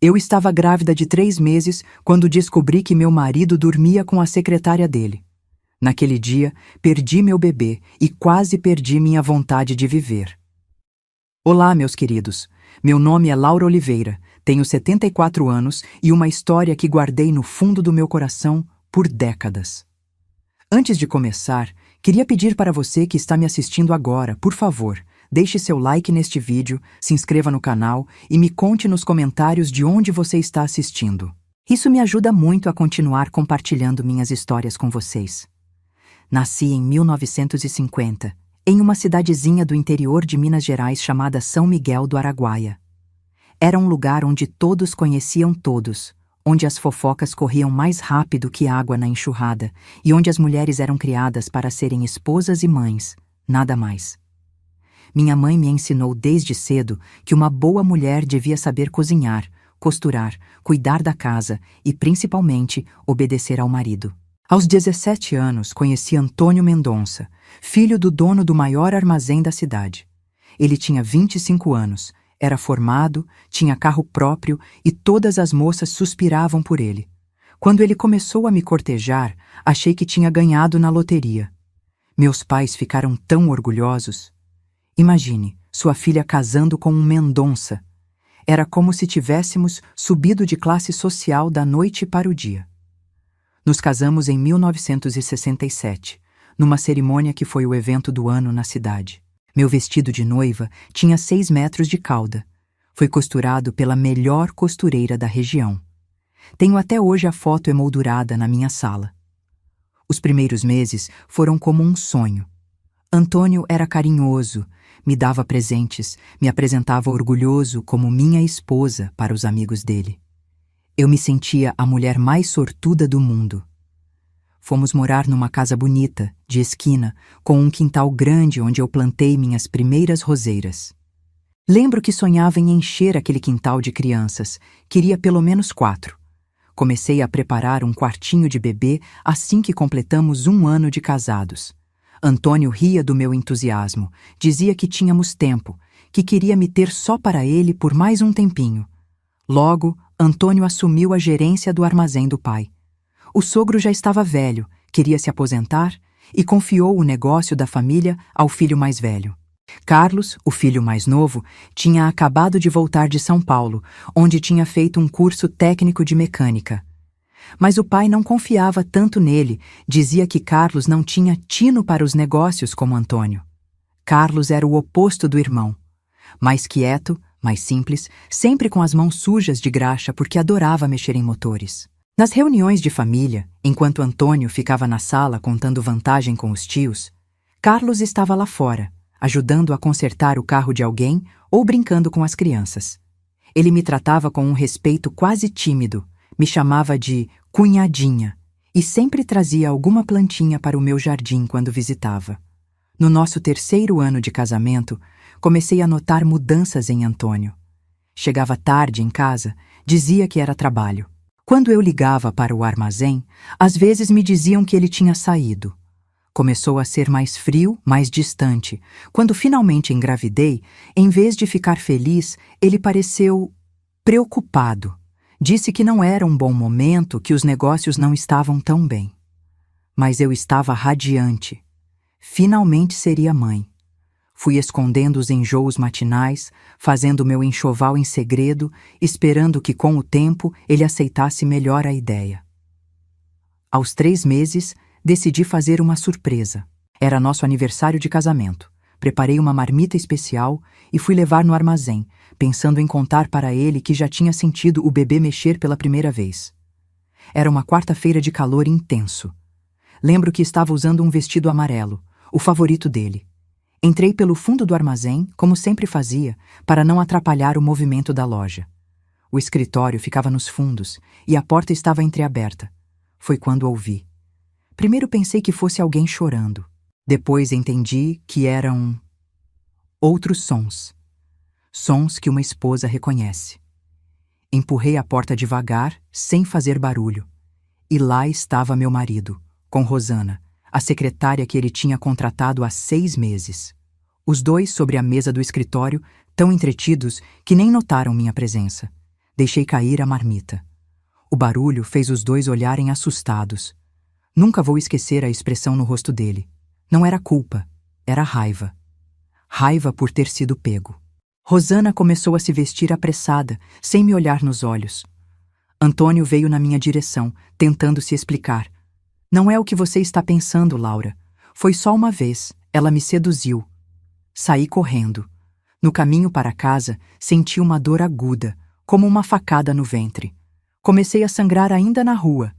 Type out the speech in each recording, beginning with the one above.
Eu estava grávida de 3 meses quando descobri que meu marido dormia com a secretária dele. Naquele dia, perdi meu bebê e quase perdi minha vontade de viver. Olá, meus queridos. Meu nome é Laura Oliveira, tenho 74 anos e uma história que guardei no fundo do meu coração por décadas. Antes de começar, queria pedir para você que está me assistindo agora, por favor, deixe seu like neste vídeo, se inscreva no canal e me conte nos comentários de onde você está assistindo. Isso me ajuda muito a continuar compartilhando minhas histórias com vocês. Nasci em 1950, em uma cidadezinha do interior de Minas Gerais chamada São Miguel do Araguaia. Era um lugar onde todos conheciam todos, onde as fofocas corriam mais rápido que água na enxurrada e onde as mulheres eram criadas para serem esposas e mães, nada mais. Minha mãe me ensinou desde cedo que uma boa mulher devia saber cozinhar, costurar, cuidar da casa e, principalmente, obedecer ao marido. Aos 17 anos, conheci Antônio Mendonça, filho do dono do maior armazém da cidade. Ele tinha 25 anos, era formado, tinha carro próprio e todas as moças suspiravam por ele. Quando ele começou a me cortejar, achei que tinha ganhado na loteria. Meus pais ficaram tão orgulhosos. Imagine, sua filha casando com um Mendonça. Era como se tivéssemos subido de classe social da noite para o dia. Nos casamos em 1967, numa cerimônia que foi o evento do ano na cidade. Meu vestido de noiva tinha 6 metros de cauda. Foi costurado pela melhor costureira da região. Tenho até hoje a foto emoldurada na minha sala. Os primeiros meses foram como um sonho. Antônio era carinhoso, me dava presentes, me apresentava orgulhoso como minha esposa para os amigos dele. Eu me sentia a mulher mais sortuda do mundo. Fomos morar numa casa bonita, de esquina, com um quintal grande onde eu plantei minhas primeiras roseiras. Lembro que sonhava em encher aquele quintal de crianças, queria pelo menos 4. Comecei a preparar um quartinho de bebê assim que completamos 1 ano de casados. Antônio ria do meu entusiasmo, dizia que tínhamos tempo, que queria me ter só para ele por mais um tempinho. Logo, Antônio assumiu a gerência do armazém do pai. O sogro já estava velho, queria se aposentar e confiou o negócio da família ao filho mais velho. Carlos, o filho mais novo, tinha acabado de voltar de São Paulo, onde tinha feito um curso técnico de mecânica. Mas o pai não confiava tanto nele, dizia que Carlos não tinha tino para os negócios como Antônio. Carlos era o oposto do irmão. Mais quieto, mais simples, sempre com as mãos sujas de graxa porque adorava mexer em motores. Nas reuniões de família, enquanto Antônio ficava na sala contando vantagem com os tios, Carlos estava lá fora, ajudando a consertar o carro de alguém ou brincando com as crianças. Ele me tratava com um respeito quase tímido, me chamava de cunhadinha e sempre trazia alguma plantinha para o meu jardim quando visitava. No nosso 3º ano de casamento, comecei a notar mudanças em Antônio. Chegava tarde em casa, dizia que era trabalho. Quando eu ligava para o armazém, às vezes me diziam que ele tinha saído. Começou a ser mais frio, mais distante. Quando finalmente engravidei, em vez de ficar feliz, ele pareceu preocupado. Disse que não era um bom momento, que os negócios não estavam tão bem. Mas eu estava radiante. Finalmente seria mãe. Fui escondendo os enjoos matinais, fazendo meu enxoval em segredo, esperando que com o tempo ele aceitasse melhor a ideia. Aos 3 meses, decidi fazer uma surpresa. Era nosso aniversário de casamento. Preparei uma marmita especial e fui levar no armazém, pensando em contar para ele que já tinha sentido o bebê mexer pela primeira vez. Era uma quarta-feira de calor intenso. Lembro que estava usando um vestido amarelo, o favorito dele. Entrei pelo fundo do armazém, como sempre fazia, para não atrapalhar o movimento da loja. O escritório ficava nos fundos e a porta estava entreaberta. Foi quando ouvi. Primeiro pensei que fosse alguém chorando. Depois entendi que eram outros sons. Sons que uma esposa reconhece. Empurrei a porta devagar, sem fazer barulho. E lá estava meu marido, com Rosana, a secretária que ele tinha contratado há 6 meses. Os dois sobre a mesa do escritório, tão entretidos que nem notaram minha presença. Deixei cair a marmita. O barulho fez os dois olharem assustados. Nunca vou esquecer a expressão no rosto dele. Não era culpa, era raiva. Raiva por ter sido pego. Rosana começou a se vestir apressada, sem me olhar nos olhos. Antônio veio na minha direção, tentando se explicar. Não é o que você está pensando, Laura. Foi só uma vez, ela me seduziu. Saí correndo. No caminho para casa, senti uma dor aguda, como uma facada no ventre. Comecei a sangrar ainda na rua.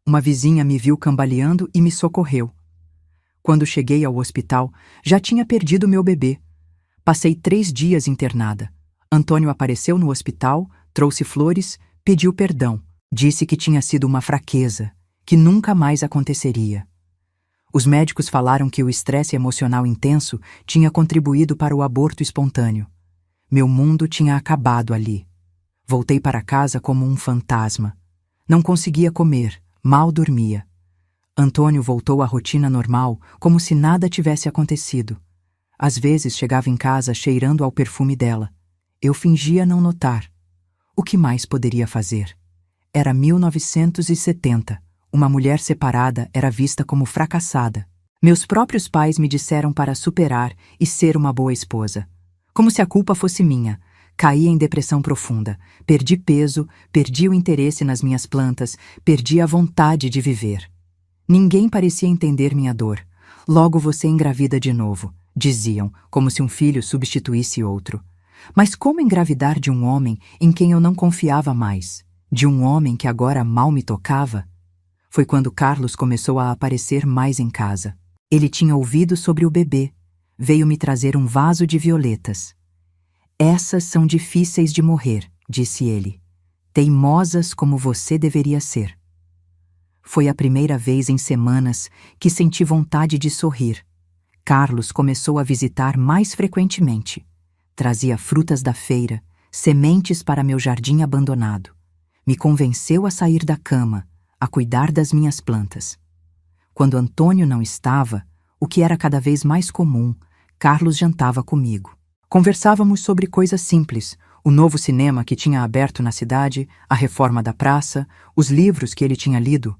Uma vizinha me viu cambaleando e me socorreu. Quando cheguei ao hospital, já tinha perdido meu bebê. Passei 3 dias internada. Antônio apareceu no hospital, trouxe flores, pediu perdão. Disse que tinha sido uma fraqueza, que nunca mais aconteceria. Os médicos falaram que o estresse emocional intenso tinha contribuído para o aborto espontâneo. Meu mundo tinha acabado ali. Voltei para casa como um fantasma. Não conseguia comer, mal dormia. Antônio voltou à rotina normal, como se nada tivesse acontecido. Às vezes chegava em casa cheirando ao perfume dela. Eu fingia não notar. O que mais poderia fazer? Era 1970. Uma mulher separada era vista como fracassada. Meus próprios pais me disseram para superar e ser uma boa esposa. Como se a culpa fosse minha. Caí em depressão profunda. Perdi peso, perdi o interesse nas minhas plantas, perdi a vontade de viver. Ninguém parecia entender minha dor. Logo você engravida de novo, diziam, como se um filho substituísse outro. Mas como engravidar de um homem em quem eu não confiava mais? De um homem que agora mal me tocava? Foi quando Carlos começou a aparecer mais em casa. Ele tinha ouvido sobre o bebê. Veio me trazer um vaso de violetas. Essas são difíceis de morrer, disse ele. Teimosas como você deveria ser. Foi a primeira vez em semanas que senti vontade de sorrir. Carlos começou a visitar mais frequentemente. Trazia frutas da feira, sementes para meu jardim abandonado. Me convenceu a sair da cama, a cuidar das minhas plantas. Quando Antônio não estava, o que era cada vez mais comum, Carlos jantava comigo. Conversávamos sobre coisas simples, o novo cinema que tinha aberto na cidade, a reforma da praça, os livros que ele tinha lido.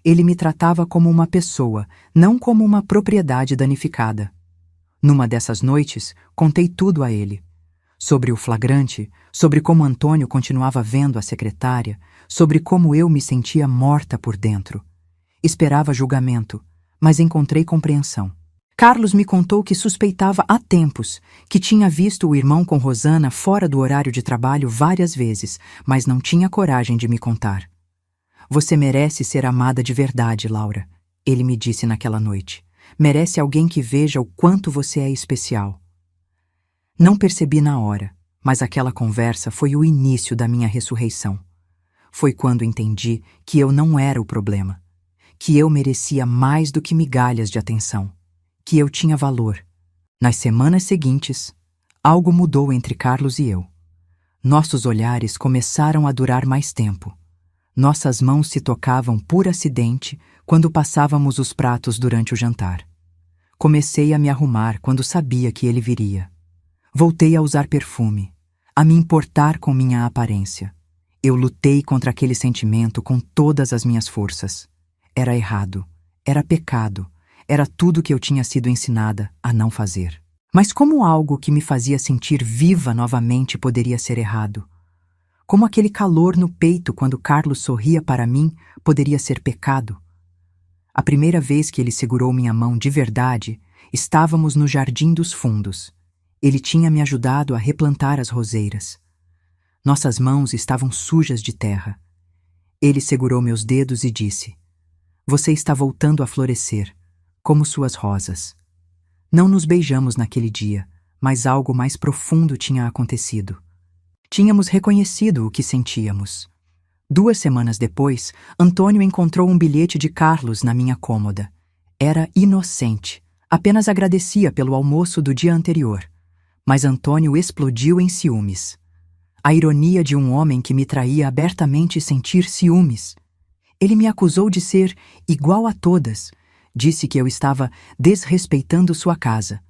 Ele me tratava como uma pessoa, não como uma propriedade danificada. Numa dessas noites, contei tudo a ele. Sobre o flagrante, sobre como Antônio continuava vendo a secretária, sobre como eu me sentia morta por dentro. Esperava julgamento, mas encontrei compreensão. Carlos me contou que suspeitava há tempos, que tinha visto o irmão com Rosana fora do horário de trabalho várias vezes, mas não tinha coragem de me contar. Você merece ser amada de verdade, Laura, ele me disse naquela noite. Merece alguém que veja o quanto você é especial. Não percebi na hora, mas aquela conversa foi o início da minha ressurreição. Foi quando entendi que eu não era o problema, que eu merecia mais do que migalhas de atenção, que eu tinha valor. Nas semanas seguintes, algo mudou entre Carlos e eu. Nossos olhares começaram a durar mais tempo. Nossas mãos se tocavam por acidente quando passávamos os pratos durante o jantar. Comecei a me arrumar quando sabia que ele viria. Voltei a usar perfume, a me importar com minha aparência. Eu lutei contra aquele sentimento com todas as minhas forças. Era errado, era pecado, era tudo que eu tinha sido ensinada a não fazer. Mas como algo que me fazia sentir viva novamente poderia ser errado? Como aquele calor no peito quando Carlos sorria para mim poderia ser pecado? A primeira vez que ele segurou minha mão de verdade, estávamos no Jardim dos Fundos. Ele tinha me ajudado a replantar as roseiras. Nossas mãos estavam sujas de terra. Ele segurou meus dedos e disse: Você está voltando a florescer, como suas rosas. Não nos beijamos naquele dia, mas algo mais profundo tinha acontecido. Tínhamos reconhecido o que sentíamos. 2 semanas depois, Antônio encontrou um bilhete de Carlos na minha cômoda. Era inocente. Apenas agradecia pelo almoço do dia anterior. Mas Antônio explodiu em ciúmes. A ironia de um homem que me traía abertamente sentir ciúmes. Ele me acusou de ser igual a todas. Disse que eu estava desrespeitando sua casa.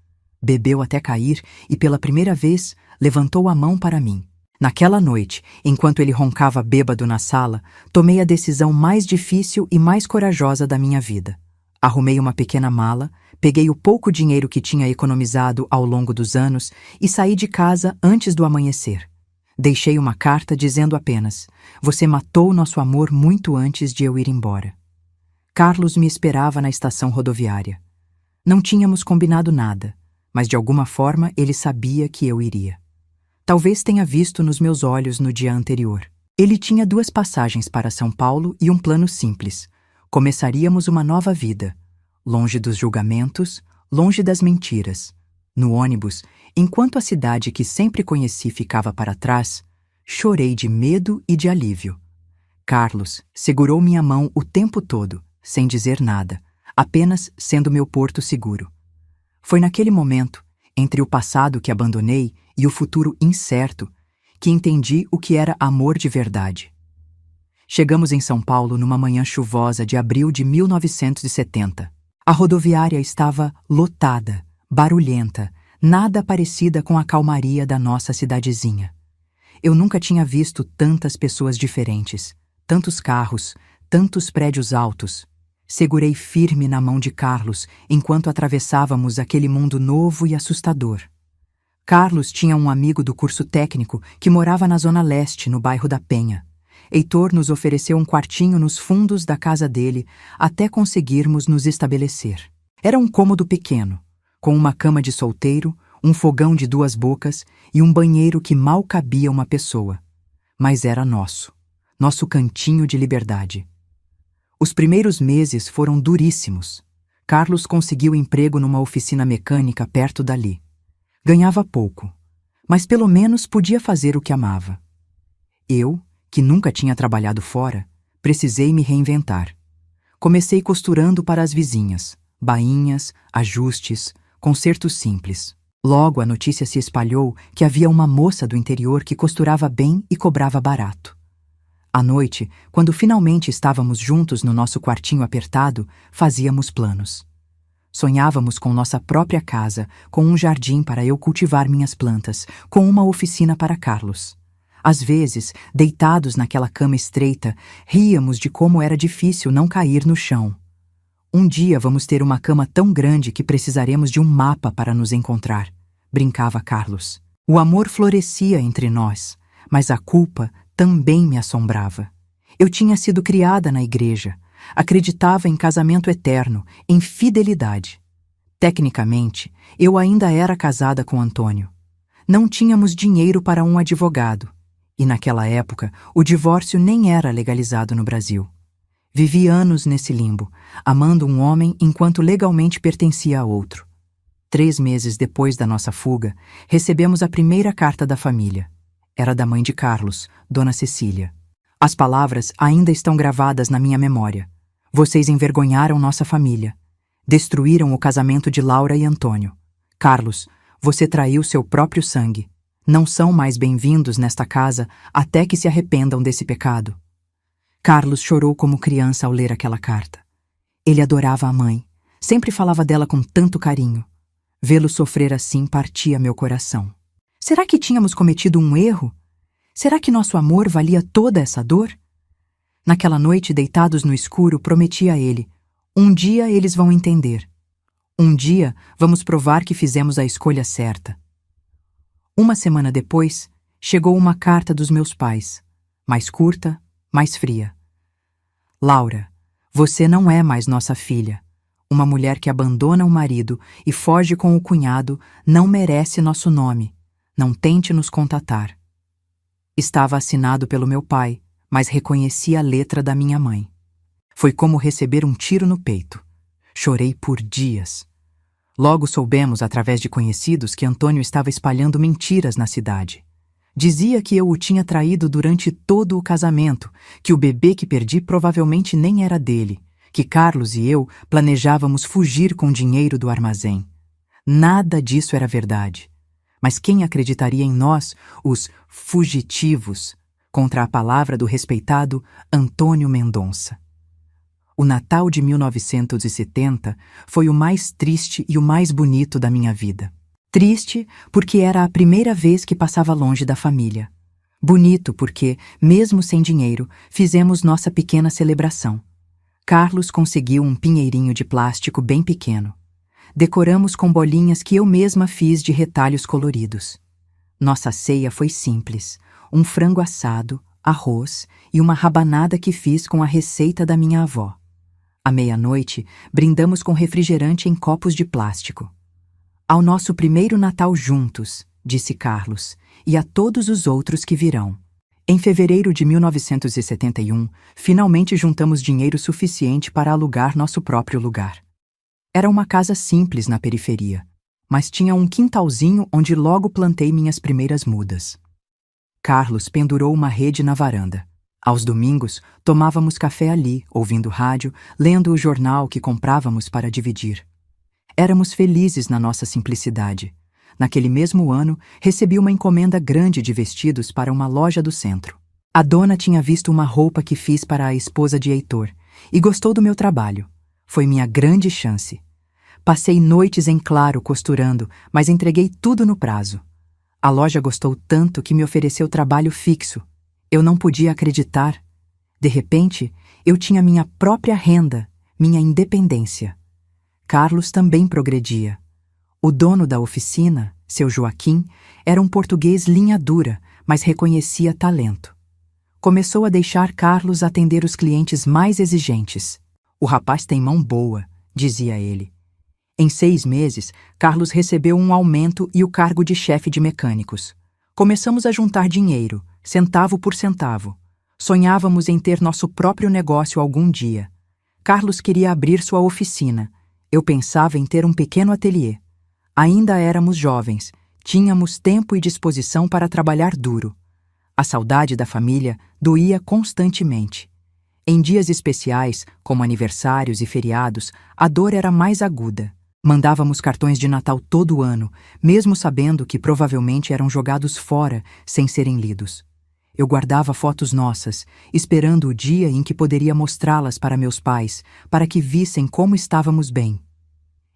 Bebeu até cair e, pela primeira vez, levantou a mão para mim. Naquela noite, enquanto ele roncava bêbado na sala, tomei a decisão mais difícil e mais corajosa da minha vida. Arrumei uma pequena mala, peguei o pouco dinheiro que tinha economizado ao longo dos anos e saí de casa antes do amanhecer. Deixei uma carta dizendo apenas: "Você matou nosso amor muito antes de eu ir embora." Carlos me esperava na estação rodoviária. Não tínhamos combinado nada, mas de alguma forma ele sabia que eu iria. Talvez tenha visto nos meus olhos no dia anterior. Ele tinha 2 passagens para São Paulo e um plano simples. Começaríamos uma nova vida, longe dos julgamentos, longe das mentiras. No ônibus, enquanto a cidade que sempre conheci ficava para trás, chorei de medo e de alívio. Carlos segurou minha mão o tempo todo, sem dizer nada, apenas sendo meu porto seguro. Foi naquele momento, entre o passado que abandonei e o futuro incerto, que entendi o que era amor de verdade. Chegamos em São Paulo numa manhã chuvosa de abril de 1970. A rodoviária estava lotada, barulhenta, nada parecida com a calmaria da nossa cidadezinha. Eu nunca tinha visto tantas pessoas diferentes, tantos carros, tantos prédios altos. Segurei firme na mão de Carlos enquanto atravessávamos aquele mundo novo e assustador. Carlos tinha um amigo do curso técnico que morava na Zona Leste, no bairro da Penha. Heitor nos ofereceu um quartinho nos fundos da casa dele até conseguirmos nos estabelecer. Era um cômodo pequeno, com uma cama de solteiro, um fogão de 2 bocas e um banheiro que mal cabia uma pessoa. Mas era nosso cantinho de liberdade. Os primeiros meses foram duríssimos. Carlos conseguiu emprego numa oficina mecânica perto dali. Ganhava pouco, mas pelo menos podia fazer o que amava. Eu, que nunca tinha trabalhado fora, precisei me reinventar. Comecei costurando para as vizinhas, bainhas, ajustes, consertos simples. Logo a notícia se espalhou que havia uma moça do interior que costurava bem e cobrava barato. À noite, quando finalmente estávamos juntos no nosso quartinho apertado, fazíamos planos. Sonhávamos com nossa própria casa, com um jardim para eu cultivar minhas plantas, com uma oficina para Carlos. Às vezes, deitados naquela cama estreita, ríamos de como era difícil não cair no chão. Um dia vamos ter uma cama tão grande que precisaremos de um mapa para nos encontrar, brincava Carlos. O amor florescia entre nós, mas a culpa também me assombrava. Eu tinha sido criada na igreja. Acreditava em casamento eterno, em fidelidade. Tecnicamente, eu ainda era casada com Antônio. Não tínhamos dinheiro para um advogado, e naquela época o divórcio nem era legalizado no Brasil. Vivi anos nesse limbo, amando um homem enquanto legalmente pertencia a outro. 3 meses depois da nossa fuga, recebemos a primeira carta da família. Era da mãe de Carlos, Dona Cecília. As palavras ainda estão gravadas na minha memória. Vocês envergonharam nossa família. Destruíram o casamento de Laura e Antônio. Carlos, você traiu seu próprio sangue. Não são mais bem-vindos nesta casa até que se arrependam desse pecado. Carlos chorou como criança ao ler aquela carta. Ele adorava a mãe. Sempre falava dela com tanto carinho. Vê-lo sofrer assim partia meu coração. Será que tínhamos cometido um erro? Será que nosso amor valia toda essa dor? Naquela noite, deitados no escuro, prometi a ele: um dia eles vão entender. Um dia vamos provar que fizemos a escolha certa. Uma semana depois, chegou uma carta dos meus pais, mais curta, mais fria. Laura, você não é mais nossa filha. Uma mulher que abandona o marido e foge com o cunhado não merece nosso nome. Não tente nos contatar. Estava assinado pelo meu pai, mas reconheci a letra da minha mãe. Foi como receber um tiro no peito. Chorei por dias. Logo soubemos, através de conhecidos, que Antônio estava espalhando mentiras na cidade. Dizia que eu o tinha traído durante todo o casamento, que o bebê que perdi provavelmente nem era dele, que Carlos e eu planejávamos fugir com dinheiro do armazém. Nada disso era verdade. Mas quem acreditaria em nós, os fugitivos, contra a palavra do respeitado Antônio Mendonça? O Natal de 1970 foi o mais triste e o mais bonito da minha vida. Triste porque era a primeira vez que passava longe da família. Bonito porque, mesmo sem dinheiro, fizemos nossa pequena celebração. Carlos conseguiu um pinheirinho de plástico bem pequeno. Decoramos com bolinhas que eu mesma fiz de retalhos coloridos. Nossa ceia foi simples: um frango assado, arroz e uma rabanada que fiz com a receita da minha avó. À meia-noite, brindamos com refrigerante em copos de plástico. Ao nosso primeiro Natal juntos, disse Carlos, e a todos os outros que virão. Em fevereiro de 1971, finalmente juntamos dinheiro suficiente para alugar nosso próprio lugar. Era uma casa simples na periferia, mas tinha um quintalzinho onde logo plantei minhas primeiras mudas. Carlos pendurou uma rede na varanda. Aos domingos, tomávamos café ali, ouvindo rádio, lendo o jornal que comprávamos para dividir. Éramos felizes na nossa simplicidade. Naquele mesmo ano, recebi uma encomenda grande de vestidos para uma loja do centro. A dona tinha visto uma roupa que fiz para a esposa de Heitor e gostou do meu trabalho. Foi minha grande chance. Passei noites em claro costurando, mas entreguei tudo no prazo. A loja gostou tanto que me ofereceu trabalho fixo. Eu não podia acreditar. De repente, eu tinha minha própria renda, minha independência. Carlos também progredia. O dono da oficina, seu Joaquim, era um português linha dura, mas reconhecia talento. Começou a deixar Carlos atender os clientes mais exigentes. O rapaz tem mão boa, dizia ele. Em 6 meses, Carlos recebeu um aumento e o cargo de chefe de mecânicos. Começamos a juntar dinheiro, centavo por centavo. Sonhávamos em ter nosso próprio negócio algum dia. Carlos queria abrir sua oficina. Eu pensava em ter um pequeno ateliê. Ainda éramos jovens, tínhamos tempo e disposição para trabalhar duro. A saudade da família doía constantemente. Em dias especiais, como aniversários e feriados, a dor era mais aguda. Mandávamos cartões de Natal todo ano, mesmo sabendo que provavelmente eram jogados fora sem serem lidos. Eu guardava fotos nossas, esperando o dia em que poderia mostrá-las para meus pais, para que vissem como estávamos bem.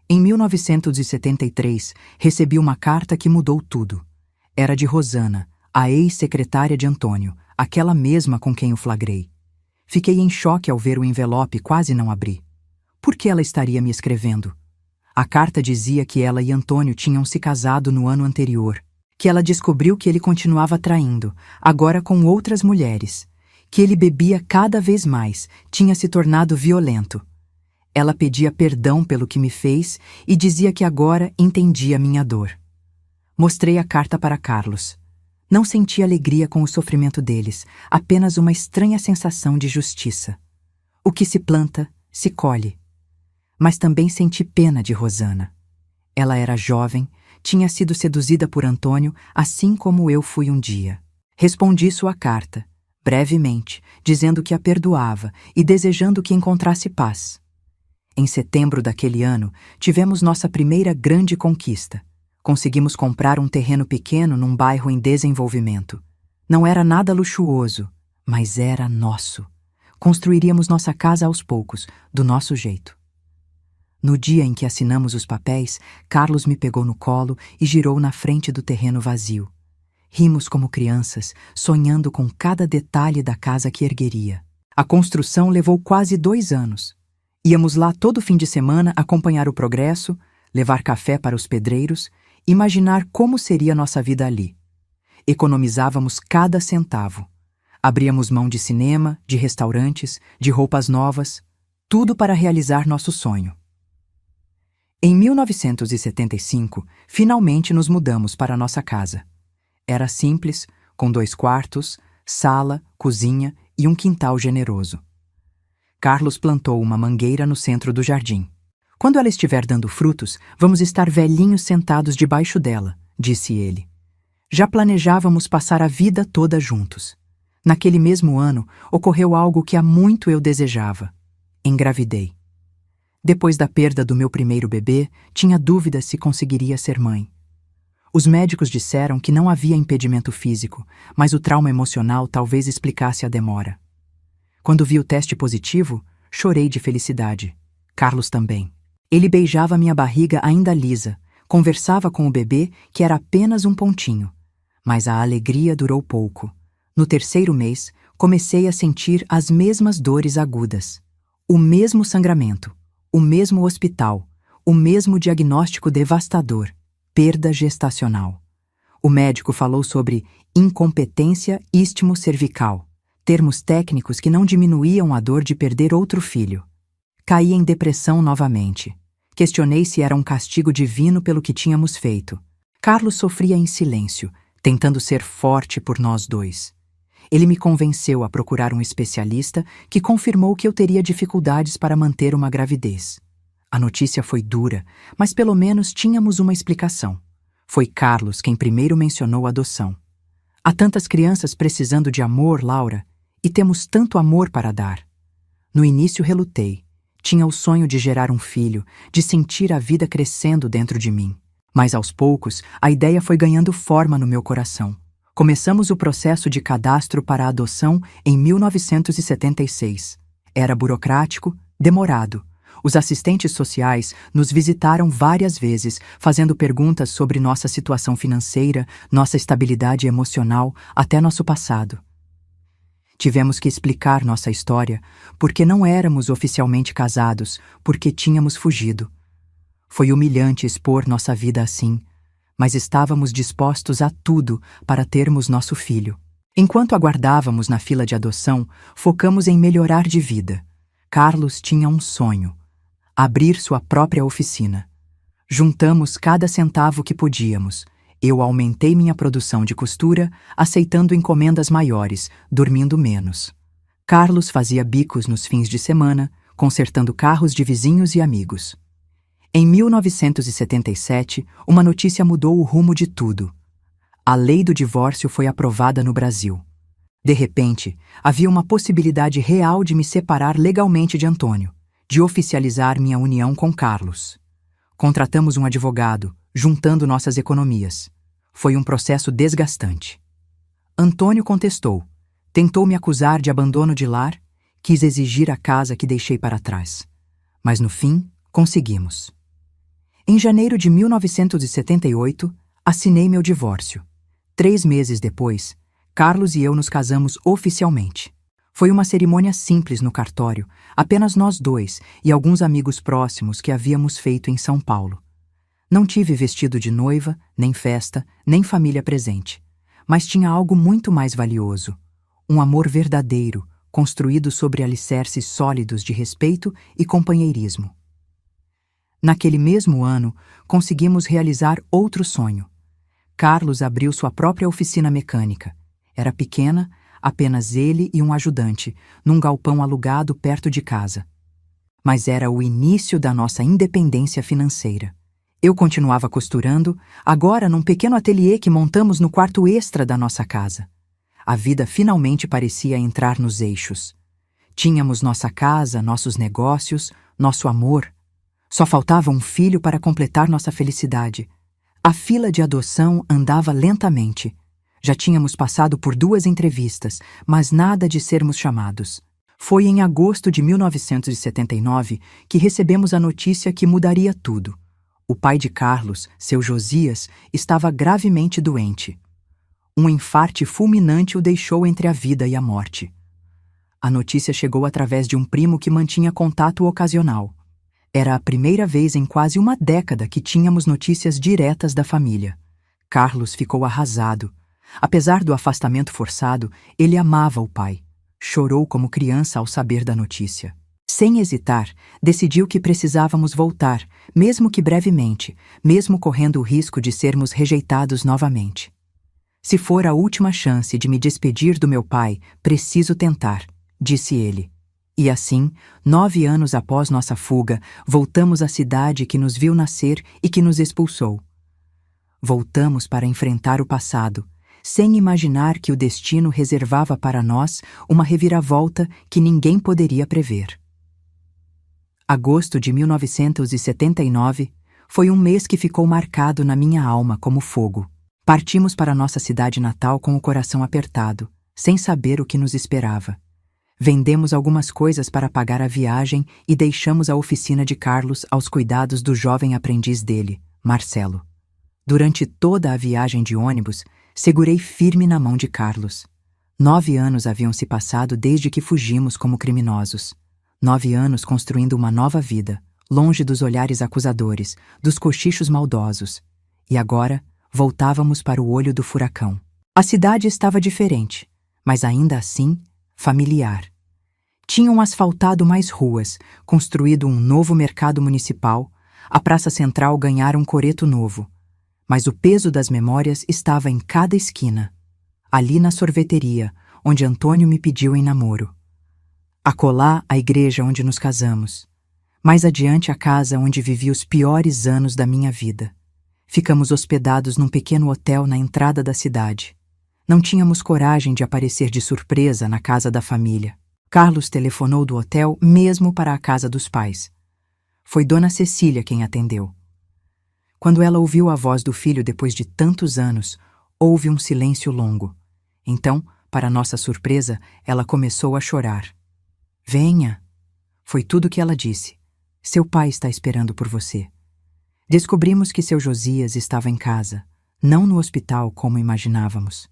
Em 1973, recebi uma carta que mudou tudo. Era de Rosana, a ex-secretária de Antônio, aquela mesma com quem o flagrei. Fiquei em choque ao ver o envelope e quase não abri. Por que ela estaria me escrevendo? A carta dizia que ela e Antônio tinham se casado no ano anterior, que ela descobriu que ele continuava traindo, agora com outras mulheres, que ele bebia cada vez mais, tinha se tornado violento. Ela pedia perdão pelo que me fez e dizia que agora entendia minha dor. Mostrei a carta para Carlos. Não senti alegria com o sofrimento deles, apenas uma estranha sensação de justiça. O que se planta, se colhe. Mas também senti pena de Rosana. Ela era jovem, tinha sido seduzida por Antônio, assim como eu fui um dia. Respondi sua carta, brevemente, dizendo que a perdoava e desejando que encontrasse paz. Em setembro daquele ano, tivemos nossa primeira grande conquista. Conseguimos comprar um terreno pequeno num bairro em desenvolvimento. Não era nada luxuoso, mas era nosso. Construiríamos nossa casa aos poucos, do nosso jeito. No dia em que assinamos os papéis, Carlos me pegou no colo e girou na frente do terreno vazio. Rimos como crianças, sonhando com cada detalhe da casa que ergueria. A construção levou quase 2 anos. Íamos lá todo fim de semana acompanhar o progresso, levar café para os pedreiros, imaginar como seria nossa vida ali. Economizávamos cada centavo. Abríamos mão de cinema, de restaurantes, de roupas novas, tudo para realizar nosso sonho. Em 1975, finalmente nos mudamos para nossa casa. Era simples, com 2 quartos, sala, cozinha e um quintal generoso. Carlos plantou uma mangueira no centro do jardim. Quando ela estiver dando frutos, vamos estar velhinhos sentados debaixo dela, disse ele. Já planejávamos passar a vida toda juntos. Naquele mesmo ano, ocorreu algo que há muito eu desejava. Engravidei. Depois da perda do meu primeiro bebê, tinha dúvidas se conseguiria ser mãe. Os médicos disseram que não havia impedimento físico, mas o trauma emocional talvez explicasse a demora. Quando vi o teste positivo, chorei de felicidade. Carlos também. Ele beijava minha barriga ainda lisa, conversava com o bebê, que era apenas um pontinho. Mas a alegria durou pouco. No terceiro mês, comecei a sentir as mesmas dores agudas. O mesmo sangramento, o mesmo hospital, o mesmo diagnóstico devastador: perda gestacional. O médico falou sobre incompetência istmo-cervical, termos técnicos que não diminuíam a dor de perder outro filho. Caí em depressão novamente. Questionei se era um castigo divino pelo que tínhamos feito. Carlos sofria em silêncio, tentando ser forte por nós dois. Ele me convenceu a procurar um especialista que confirmou que eu teria dificuldades para manter uma gravidez. A notícia foi dura, mas pelo menos tínhamos uma explicação. Foi Carlos quem primeiro mencionou a adoção. Há tantas crianças precisando de amor, Laura, e temos tanto amor para dar. No início relutei. Tinha o sonho de gerar um filho, de sentir a vida crescendo dentro de mim. Mas aos poucos, a ideia foi ganhando forma no meu coração. Começamos o processo de cadastro para a adoção em 1976. Era burocrático, demorado. Os assistentes sociais nos visitaram várias vezes, fazendo perguntas sobre nossa situação financeira, nossa estabilidade emocional, até nosso passado. Tivemos que explicar nossa história, porque não éramos oficialmente casados, porque tínhamos fugido. Foi humilhante expor nossa vida assim, mas estávamos dispostos a tudo para termos nosso filho. Enquanto aguardávamos na fila de adoção, focamos em melhorar de vida. Carlos tinha um sonho: abrir sua própria oficina. Juntamos cada centavo que podíamos. Eu aumentei minha produção de costura, aceitando encomendas maiores, dormindo menos. Carlos fazia bicos nos fins de semana, consertando carros de vizinhos e amigos. Em 1977, uma notícia mudou o rumo de tudo. A lei do divórcio foi aprovada no Brasil. De repente, havia uma possibilidade real de me separar legalmente de Antônio, de oficializar minha união com Carlos. Contratamos um advogado, juntando nossas economias. Foi um processo desgastante. Antônio contestou, tentou me acusar de abandono de lar, quis exigir a casa que deixei para trás. Mas no fim, conseguimos. Em janeiro de 1978, assinei meu divórcio. 3 meses depois, Carlos e eu nos casamos oficialmente. Foi uma cerimônia simples no cartório, apenas nós dois e alguns amigos próximos que havíamos feito em São Paulo. Não tive vestido de noiva, nem festa, nem família presente. Mas tinha algo muito mais valioso: um amor verdadeiro, construído sobre alicerces sólidos de respeito e companheirismo. Naquele mesmo ano, conseguimos realizar outro sonho. Carlos abriu sua própria oficina mecânica. Era pequena, apenas ele e um ajudante, num galpão alugado perto de casa. Mas era o início da nossa independência financeira. Eu continuava costurando, agora num pequeno ateliê que montamos no quarto extra da nossa casa. A vida finalmente parecia entrar nos eixos. Tínhamos nossa casa, nossos negócios, nosso amor. Só faltava um filho para completar nossa felicidade. A fila de adoção andava lentamente. Já tínhamos passado por 2 entrevistas, mas nada de sermos chamados. Foi em agosto de 1979 que recebemos a notícia que mudaria tudo. O pai de Carlos, seu Josias, estava gravemente doente. Um infarte fulminante o deixou entre a vida e a morte. A notícia chegou através de um primo que mantinha contato ocasional. Era a primeira vez em quase uma década que tínhamos notícias diretas da família. Carlos ficou arrasado. Apesar do afastamento forçado, ele amava o pai. Chorou como criança ao saber da notícia. Sem hesitar, decidiu que precisávamos voltar, mesmo que brevemente, mesmo correndo o risco de sermos rejeitados novamente. Se for a última chance de me despedir do meu pai, preciso tentar, disse ele. E assim, 9 anos após nossa fuga, voltamos à cidade que nos viu nascer e que nos expulsou. Voltamos para enfrentar o passado, sem imaginar que o destino reservava para nós uma reviravolta que ninguém poderia prever. Agosto de 1979 foi um mês que ficou marcado na minha alma como fogo. Partimos para nossa cidade natal com o coração apertado, sem saber o que nos esperava. Vendemos algumas coisas para pagar a viagem e deixamos a oficina de Carlos aos cuidados do jovem aprendiz dele, Marcelo. Durante toda a viagem de ônibus, segurei firme na mão de Carlos. 9 anos haviam se passado desde que fugimos como criminosos. 9 anos construindo uma nova vida, longe dos olhares acusadores, dos cochichos maldosos. E agora, voltávamos para o olho do furacão. A cidade estava diferente, mas ainda assim, familiar. Tinham asfaltado mais ruas, construído um novo mercado municipal, a praça central ganhara um coreto novo. Mas o peso das memórias estava em cada esquina. Ali na sorveteria, onde Antônio me pediu em namoro. Acolá, a igreja onde nos casamos. Mais adiante, a casa onde vivi os piores anos da minha vida. Ficamos hospedados num pequeno hotel na entrada da cidade. Não tínhamos coragem de aparecer de surpresa na casa da família. Carlos telefonou do hotel mesmo para a casa dos pais. Foi Dona Cecília quem atendeu. Quando ela ouviu a voz do filho depois de tantos anos, houve um silêncio longo. Então, para nossa surpresa, ela começou a chorar. Venha! Foi tudo o que ela disse. Seu pai está esperando por você. Descobrimos que seu Josias estava em casa, não no hospital como imaginávamos.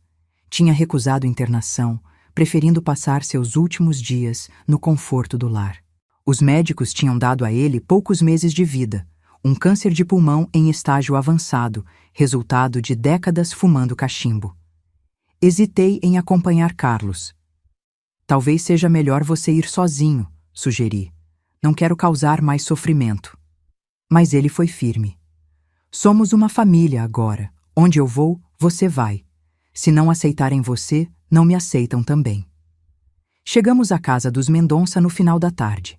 Tinha recusado internação, preferindo passar seus últimos dias no conforto do lar. Os médicos tinham dado a ele poucos meses de vida, um câncer de pulmão em estágio avançado, resultado de décadas fumando cachimbo. Hesitei em acompanhar Carlos. Talvez seja melhor você ir sozinho, sugeri. Não quero causar mais sofrimento. Mas ele foi firme. Somos uma família agora. Onde eu vou, você vai. Se não aceitarem você, não me aceitam também. Chegamos à casa dos Mendonça no final da tarde.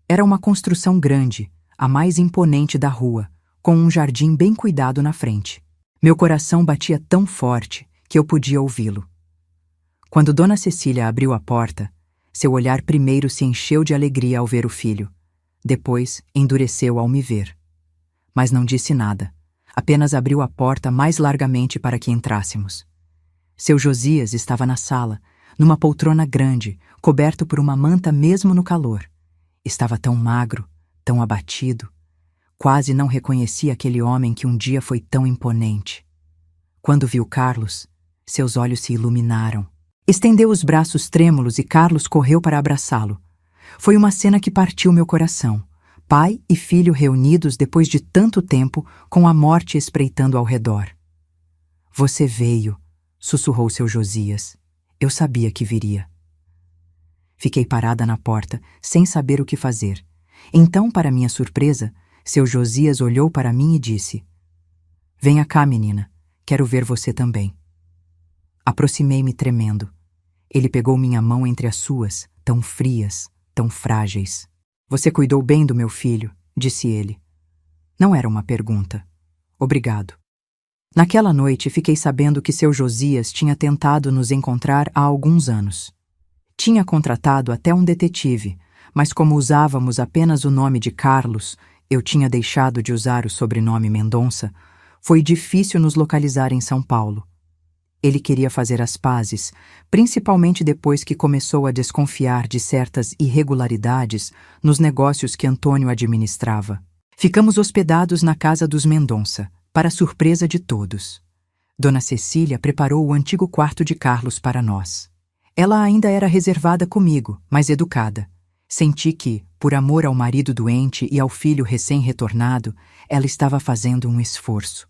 Era uma construção grande, a mais imponente da rua, com um jardim bem cuidado na frente. Meu coração batia tão forte que eu podia ouvi-lo. Quando Dona Cecília abriu a porta, seu olhar primeiro se encheu de alegria ao ver o filho. Depois, endureceu ao me ver. Mas não disse nada. Apenas abriu a porta mais largamente para que entrássemos. Seu Josias estava na sala, numa poltrona grande, coberto por uma manta mesmo no calor. Estava tão magro, tão abatido. Quase não reconhecia aquele homem que um dia foi tão imponente. Quando viu Carlos, seus olhos se iluminaram. Estendeu os braços trêmulos e Carlos correu para abraçá-lo. Foi uma cena que partiu meu coração. Pai e filho reunidos depois de tanto tempo, com a morte espreitando ao redor. Você veio, sussurrou seu Josias. Eu sabia que viria. Fiquei parada na porta, sem saber o que fazer. Então, para minha surpresa, seu Josias olhou para mim e disse: Venha cá, menina, quero ver você também. Aproximei-me tremendo. Ele pegou minha mão entre as suas, tão frias, tão frágeis. Você cuidou bem do meu filho, disse ele. Não era uma pergunta. Obrigado. Naquela noite fiquei sabendo que seu Josias tinha tentado nos encontrar há alguns anos. Tinha contratado até um detetive, mas como usávamos apenas o nome de Carlos, eu tinha deixado de usar o sobrenome Mendonça, foi difícil nos localizar em São Paulo. Ele queria fazer as pazes, principalmente depois que começou a desconfiar de certas irregularidades nos negócios que Antônio administrava. Ficamos hospedados na casa dos Mendonça, para surpresa de todos. Dona Cecília preparou o antigo quarto de Carlos para nós. Ela ainda era reservada comigo, mas educada. Senti que, por amor ao marido doente e ao filho recém-retornado, ela estava fazendo um esforço.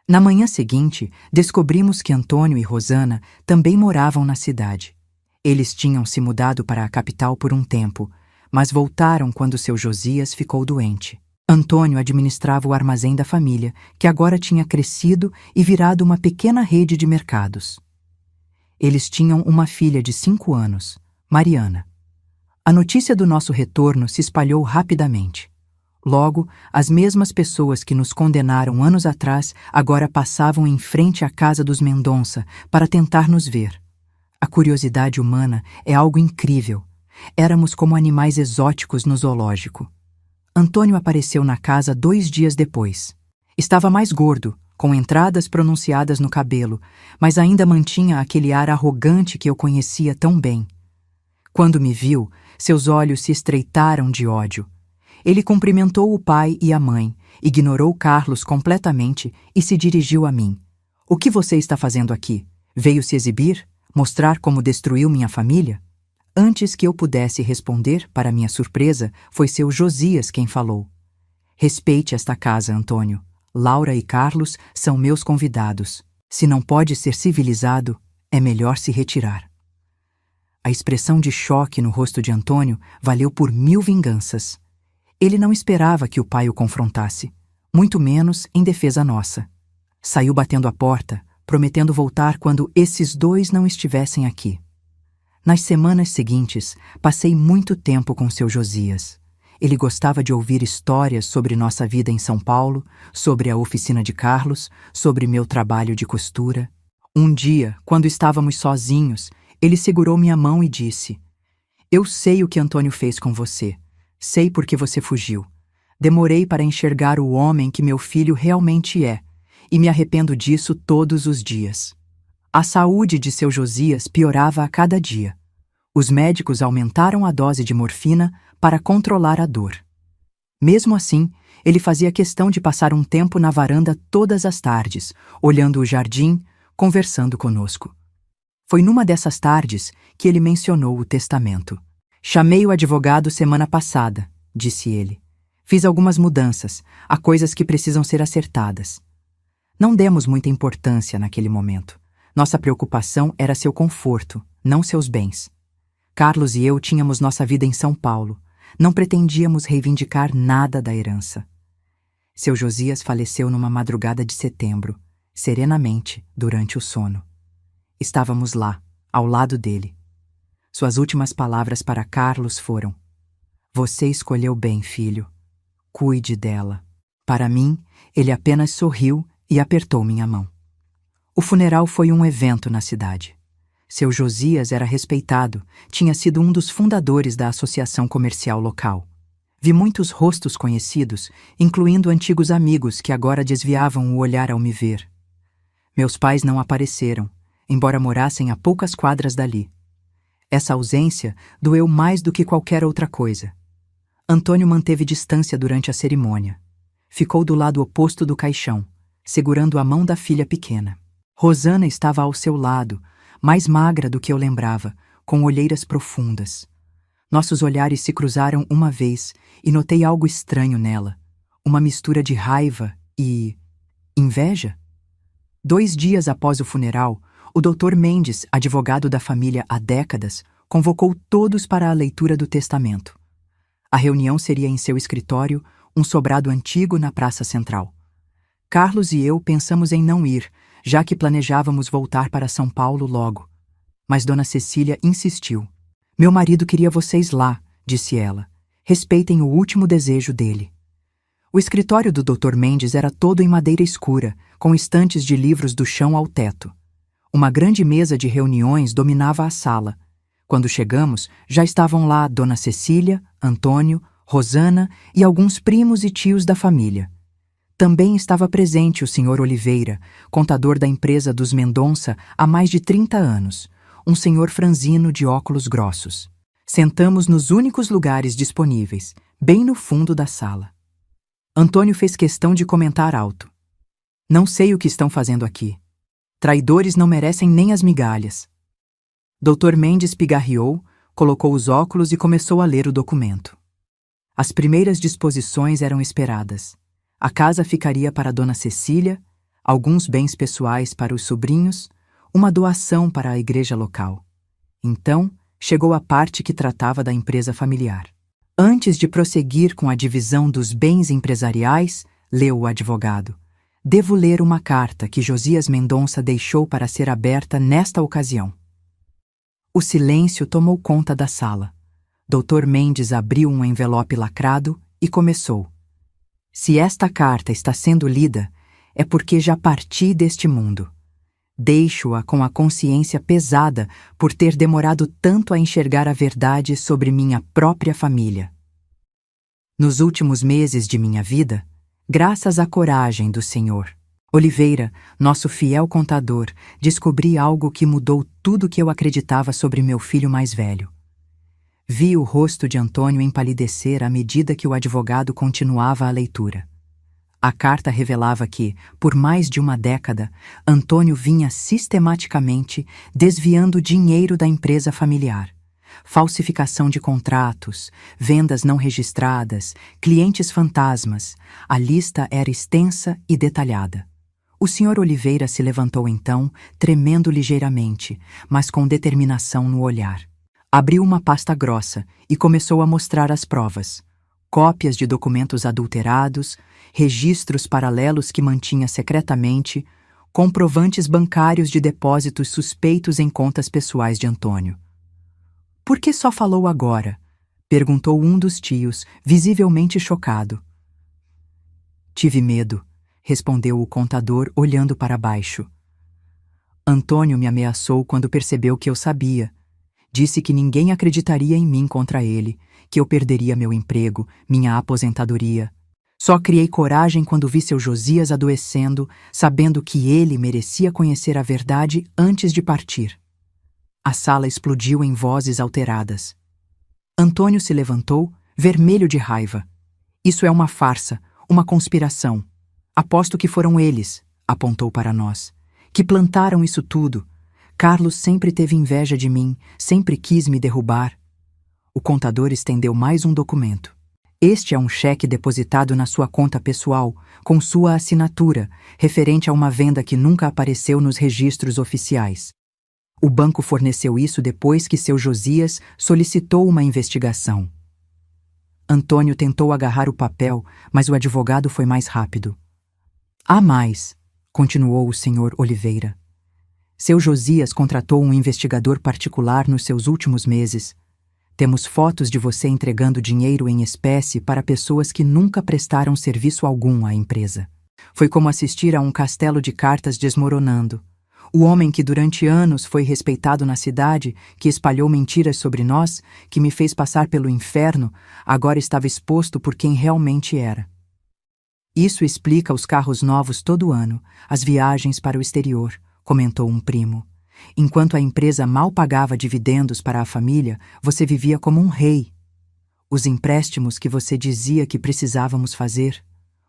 Na manhã seguinte, descobrimos que Antônio e Rosana também moravam na cidade. Eles tinham se mudado para a capital por um tempo, mas voltaram quando seu Josias ficou doente. Antônio administrava o armazém da família, que agora tinha crescido e virado uma pequena rede de mercados. Eles tinham uma filha de 5 anos, Mariana. A notícia do nosso retorno se espalhou rapidamente. Logo, as mesmas pessoas que nos condenaram anos atrás agora passavam em frente à casa dos Mendonça para tentar nos ver. A curiosidade humana é algo incrível. Éramos como animais exóticos no zoológico. Antônio apareceu na casa 2 dias depois. Estava mais gordo, com entradas pronunciadas no cabelo, mas ainda mantinha aquele ar arrogante que eu conhecia tão bem. Quando me viu, seus olhos se estreitaram de ódio. Ele cumprimentou o pai e a mãe, ignorou Carlos completamente e se dirigiu a mim. O que você está fazendo aqui? Veio se exibir? Mostrar como destruiu minha família? Antes que eu pudesse responder, para minha surpresa, foi seu Josias quem falou. Respeite esta casa, Antônio. Laura e Carlos são meus convidados. Se não pode ser civilizado, é melhor se retirar. A expressão de choque no rosto de Antônio valeu por 1000 vinganças. Ele não esperava que o pai o confrontasse, muito menos em defesa nossa. Saiu batendo a porta, prometendo voltar quando esses dois não estivessem aqui. Nas semanas seguintes, passei muito tempo com seu Josias. Ele gostava de ouvir histórias sobre nossa vida em São Paulo, sobre a oficina de Carlos, sobre meu trabalho de costura. Um dia, quando estávamos sozinhos, ele segurou minha mão e disse: "Eu sei o que Antônio fez com você. Sei por que você fugiu. Demorei para enxergar o homem que meu filho realmente é, e me arrependo disso todos os dias." A saúde de seu Josias piorava a cada dia. Os médicos aumentaram a dose de morfina para controlar a dor. Mesmo assim, ele fazia questão de passar um tempo na varanda todas as tardes, olhando o jardim, conversando conosco. Foi numa dessas tardes que ele mencionou o testamento. "Chamei o advogado semana passada", disse ele. "Fiz algumas mudanças, há coisas que precisam ser acertadas." Não demos muita importância naquele momento. Nossa preocupação era seu conforto, não seus bens. Carlos e eu tínhamos nossa vida em São Paulo. Não pretendíamos reivindicar nada da herança. Seu Josias faleceu numa madrugada de setembro, serenamente, durante o sono. Estávamos lá, ao lado dele. Suas últimas palavras para Carlos foram: "Você escolheu bem, filho. Cuide dela." Para mim, ele apenas sorriu e apertou minha mão. O funeral foi um evento na cidade. Seu Josias era respeitado, tinha sido um dos fundadores da associação comercial local. Vi muitos rostos conhecidos, incluindo antigos amigos que agora desviavam o olhar ao me ver. Meus pais não apareceram, embora morassem a poucas quadras dali. Essa ausência doeu mais do que qualquer outra coisa. Antônio manteve distância durante a cerimônia. Ficou do lado oposto do caixão, segurando a mão da filha pequena. Rosana estava ao seu lado, mais magra do que eu lembrava, com olheiras profundas. Nossos olhares se cruzaram uma vez e notei algo estranho nela, uma mistura de raiva e inveja. 2 dias após o funeral, o Dr. Mendes, advogado da família há décadas, convocou todos para a leitura do testamento. A reunião seria em seu escritório, um sobrado antigo na Praça Central. Carlos e eu pensamos em não ir, já que planejávamos voltar para São Paulo logo. Mas Dona Cecília insistiu. "Meu marido queria vocês lá", disse ela. "Respeitem o último desejo dele." O escritório do Dr. Mendes era todo em madeira escura, com estantes de livros do chão ao teto. Uma grande mesa de reuniões dominava a sala. Quando chegamos, já estavam lá Dona Cecília, Antônio, Rosana e alguns primos e tios da família. Também estava presente o Sr. Oliveira, contador da empresa dos Mendonça há mais de 30 anos, um senhor franzino de óculos grossos. Sentamos nos únicos lugares disponíveis, bem no fundo da sala. Antônio fez questão de comentar alto: "Não sei o que estão fazendo aqui. Traidores não merecem nem as migalhas." Dr. Mendes pigarreou, colocou os óculos e começou a ler o documento. As primeiras disposições eram esperadas. A casa ficaria para Dona Cecília, alguns bens pessoais para os sobrinhos, uma doação para a igreja local. Então, chegou a parte que tratava da empresa familiar. Antes de prosseguir com a divisão dos bens empresariais, leu o advogado: "Devo ler uma carta que Josias Mendonça deixou para ser aberta nesta ocasião." O silêncio tomou conta da sala. Dr. Mendes abriu um envelope lacrado e começou: "Se esta carta está sendo lida, é porque já parti deste mundo. Deixo-a com a consciência pesada por ter demorado tanto a enxergar a verdade sobre minha própria família. Nos últimos meses de minha vida, graças à coragem do Sr. Oliveira, nosso fiel contador, descobri algo que mudou tudo que eu acreditava sobre meu filho mais velho." Vi o rosto de Antônio empalidecer à medida que o advogado continuava a leitura. A carta revelava que, por mais de uma década, Antônio vinha sistematicamente desviando dinheiro da empresa familiar. Falsificação de contratos, vendas não registradas, clientes fantasmas. A lista era extensa e detalhada. O Sr. Oliveira se levantou então, tremendo ligeiramente, mas com determinação no olhar. Abriu uma pasta grossa e começou a mostrar as provas. Cópias de documentos adulterados, registros paralelos que mantinha secretamente, comprovantes bancários de depósitos suspeitos em contas pessoais de Antônio. "Por que só falou agora?" perguntou um dos tios, visivelmente chocado. "Tive medo", respondeu o contador, olhando para baixo. "Antônio me ameaçou quando percebeu que eu sabia. Disse que ninguém acreditaria em mim contra ele, que eu perderia meu emprego, minha aposentadoria. Só criei coragem quando vi seu Josias adoecendo, sabendo que ele merecia conhecer a verdade antes de partir." A sala explodiu em vozes alteradas. Antônio se levantou, vermelho de raiva. "Isso é uma farsa, uma conspiração. Aposto que foram eles", apontou para nós, "que plantaram isso tudo. Carlos sempre teve inveja de mim, sempre quis me derrubar." O contador estendeu mais um documento. "Este é um cheque depositado na sua conta pessoal, com sua assinatura, referente a uma venda que nunca apareceu nos registros oficiais. O banco forneceu isso depois que seu Josias solicitou uma investigação." Antônio tentou agarrar o papel, mas o advogado foi mais rápido. "Há mais", continuou o Sr. Oliveira. "Seu Josias contratou um investigador particular nos seus últimos meses. Temos fotos de você entregando dinheiro em espécie para pessoas que nunca prestaram serviço algum à empresa. Foi como assistir a um castelo de cartas desmoronando. O homem que durante anos foi respeitado na cidade, que espalhou mentiras sobre nós, que me fez passar pelo inferno, agora estava exposto por quem realmente era. Isso explica os carros novos todo ano, as viagens para o exterior", comentou um primo. "Enquanto a empresa mal pagava dividendos para a família, você vivia como um rei." "Os empréstimos que você dizia que precisávamos fazer",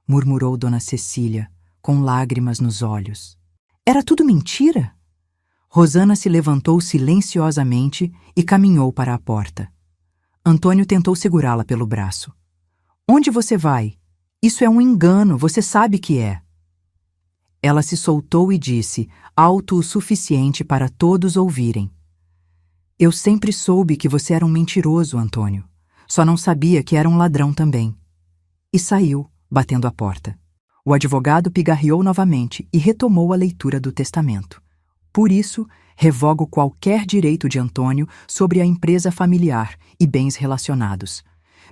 murmurou Dona Cecília, com lágrimas nos olhos. "Era tudo mentira?" Rosana se levantou silenciosamente e caminhou para a porta. Antônio tentou segurá-la pelo braço. "Onde você vai? Isso é um engano, você sabe que é." Ela se soltou e disse, alto o suficiente para todos ouvirem: "Eu sempre soube que você era um mentiroso, Antônio. Só não sabia que era um ladrão também." E saiu, batendo a porta. O advogado pigarreou novamente e retomou a leitura do testamento. "Por isso, revogo qualquer direito de Antônio sobre a empresa familiar e bens relacionados.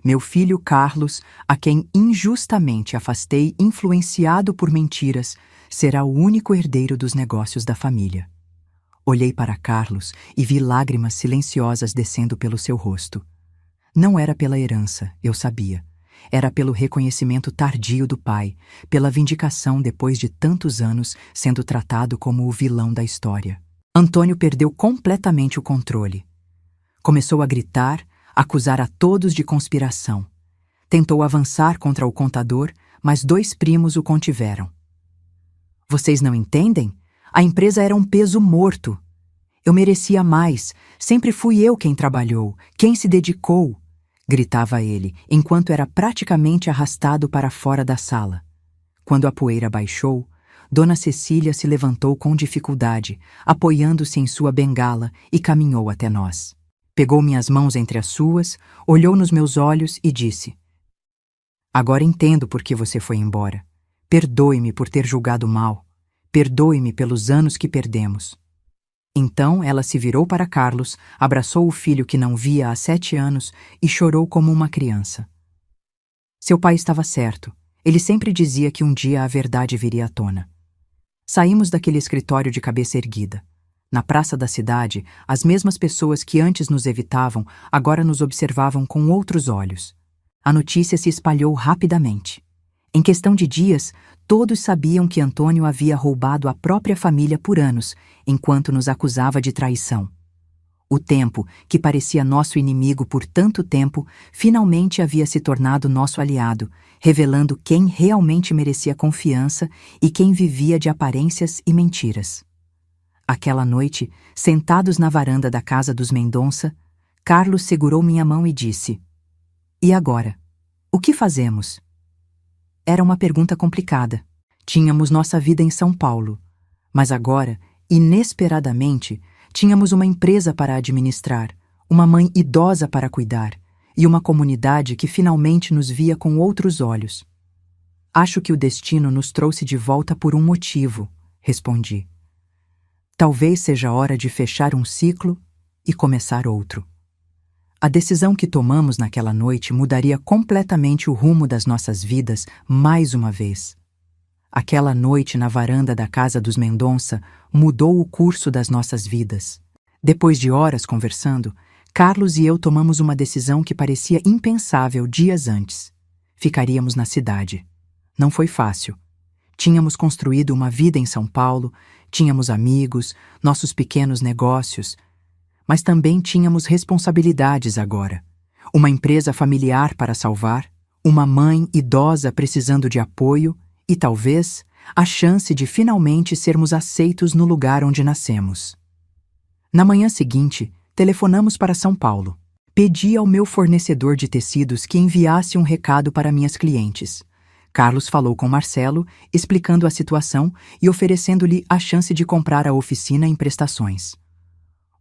Meu filho Carlos, a quem injustamente afastei influenciado por mentiras, será o único herdeiro dos negócios da família." Olhei para Carlos e vi lágrimas silenciosas descendo pelo seu rosto. Não era pela herança, eu sabia. Era pelo reconhecimento tardio do pai, pela vindicação depois de tantos anos sendo tratado como o vilão da história. Antônio perdeu completamente o controle. Começou a gritar, acusar a todos de conspiração. Tentou avançar contra o contador, mas 2 primos o contiveram. "Vocês não entendem? A empresa era um peso morto. Eu merecia mais, sempre fui eu quem trabalhou, quem se dedicou", gritava ele, enquanto era praticamente arrastado para fora da sala. Quando a poeira baixou, Dona Cecília se levantou com dificuldade, apoiando-se em sua bengala, e caminhou até nós. Pegou minhas mãos entre as suas, olhou nos meus olhos e disse: "Agora entendo por que você foi embora. Perdoe-me por ter julgado mal. Perdoe-me pelos anos que perdemos." Então ela se virou para Carlos, abraçou o filho que não via há 7 anos e chorou como uma criança. Seu pai estava certo. Ele sempre dizia que um dia a verdade viria à tona. Saímos daquele escritório de cabeça erguida. Na praça da cidade, as mesmas pessoas que antes nos evitavam agora nos observavam com outros olhos. A notícia se espalhou rapidamente. Em questão de dias, todos sabiam que Antônio havia roubado a própria família por anos, enquanto nos acusava de traição. O tempo, que parecia nosso inimigo por tanto tempo, finalmente havia se tornado nosso aliado, revelando quem realmente merecia confiança e quem vivia de aparências e mentiras. Aquela noite, sentados na varanda da casa dos Mendonça, Carlos segurou minha mão e disse: "E agora? O que fazemos?" Era uma pergunta complicada. Tínhamos nossa vida em São Paulo, mas agora, inesperadamente, tínhamos uma empresa para administrar, uma mãe idosa para cuidar e uma comunidade que finalmente nos via com outros olhos. "Acho que o destino nos trouxe de volta por um motivo", respondi. "Talvez seja hora de fechar um ciclo e começar outro." A decisão que tomamos naquela noite mudaria completamente o rumo das nossas vidas mais uma vez. Aquela noite na varanda da casa dos Mendonça mudou o curso das nossas vidas. Depois de horas conversando, Carlos e eu tomamos uma decisão que parecia impensável dias antes. Ficaríamos na cidade. Não foi fácil. Tínhamos construído uma vida em São Paulo, tínhamos amigos, nossos pequenos negócios, mas também tínhamos responsabilidades agora. Uma empresa familiar para salvar, uma mãe idosa precisando de apoio e, talvez, a chance de finalmente sermos aceitos no lugar onde nascemos. Na manhã seguinte, telefonamos para São Paulo. Pedi ao meu fornecedor de tecidos que enviasse um recado para minhas clientes. Carlos falou com Marcelo, explicando a situação e oferecendo-lhe a chance de comprar a oficina em prestações.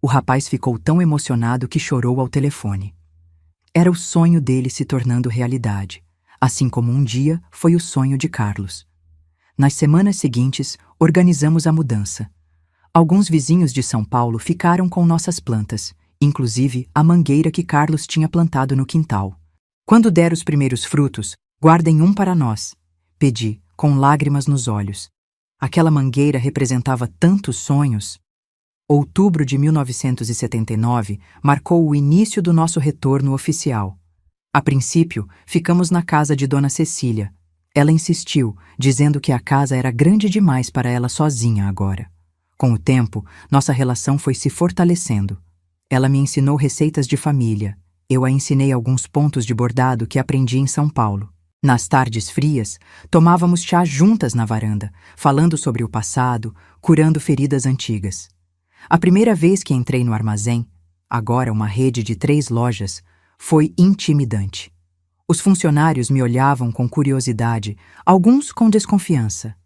O rapaz ficou tão emocionado que chorou ao telefone. Era o sonho dele se tornando realidade, assim como um dia foi o sonho de Carlos. Nas semanas seguintes, organizamos a mudança. Alguns vizinhos de São Paulo ficaram com nossas plantas, inclusive a mangueira que Carlos tinha plantado no quintal. "Quando der os primeiros frutos, guardem um para nós", pedi, com lágrimas nos olhos. Aquela mangueira representava tantos sonhos. Outubro de 1979 marcou o início do nosso retorno oficial. A princípio, ficamos na casa de Dona Cecília. Ela insistiu, dizendo que a casa era grande demais para ela sozinha agora. Com o tempo, nossa relação foi se fortalecendo. Ela me ensinou receitas de família. Eu a ensinei alguns pontos de bordado que aprendi em São Paulo. Nas tardes frias, tomávamos chá juntas na varanda, falando sobre o passado, curando feridas antigas. A primeira vez que entrei no armazém, agora uma rede de 3 lojas, foi intimidante. Os funcionários me olhavam com curiosidade, alguns com desconfiança.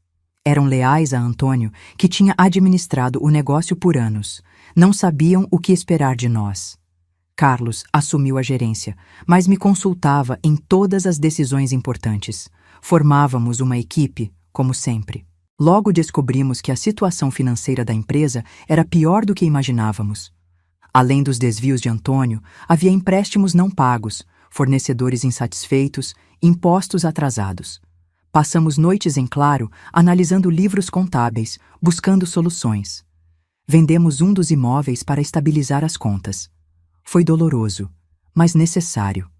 Eram leais a Antônio, que tinha administrado o negócio por anos. Não sabiam o que esperar de nós. Carlos assumiu a gerência, mas me consultava em todas as decisões importantes. Formávamos uma equipe, como sempre. Logo descobrimos que a situação financeira da empresa era pior do que imaginávamos. Além dos desvios de Antônio, havia empréstimos não pagos, fornecedores insatisfeitos, impostos atrasados. Passamos noites em claro, analisando livros contábeis, buscando soluções. Vendemos um dos imóveis para estabilizar as contas. Foi doloroso, mas necessário.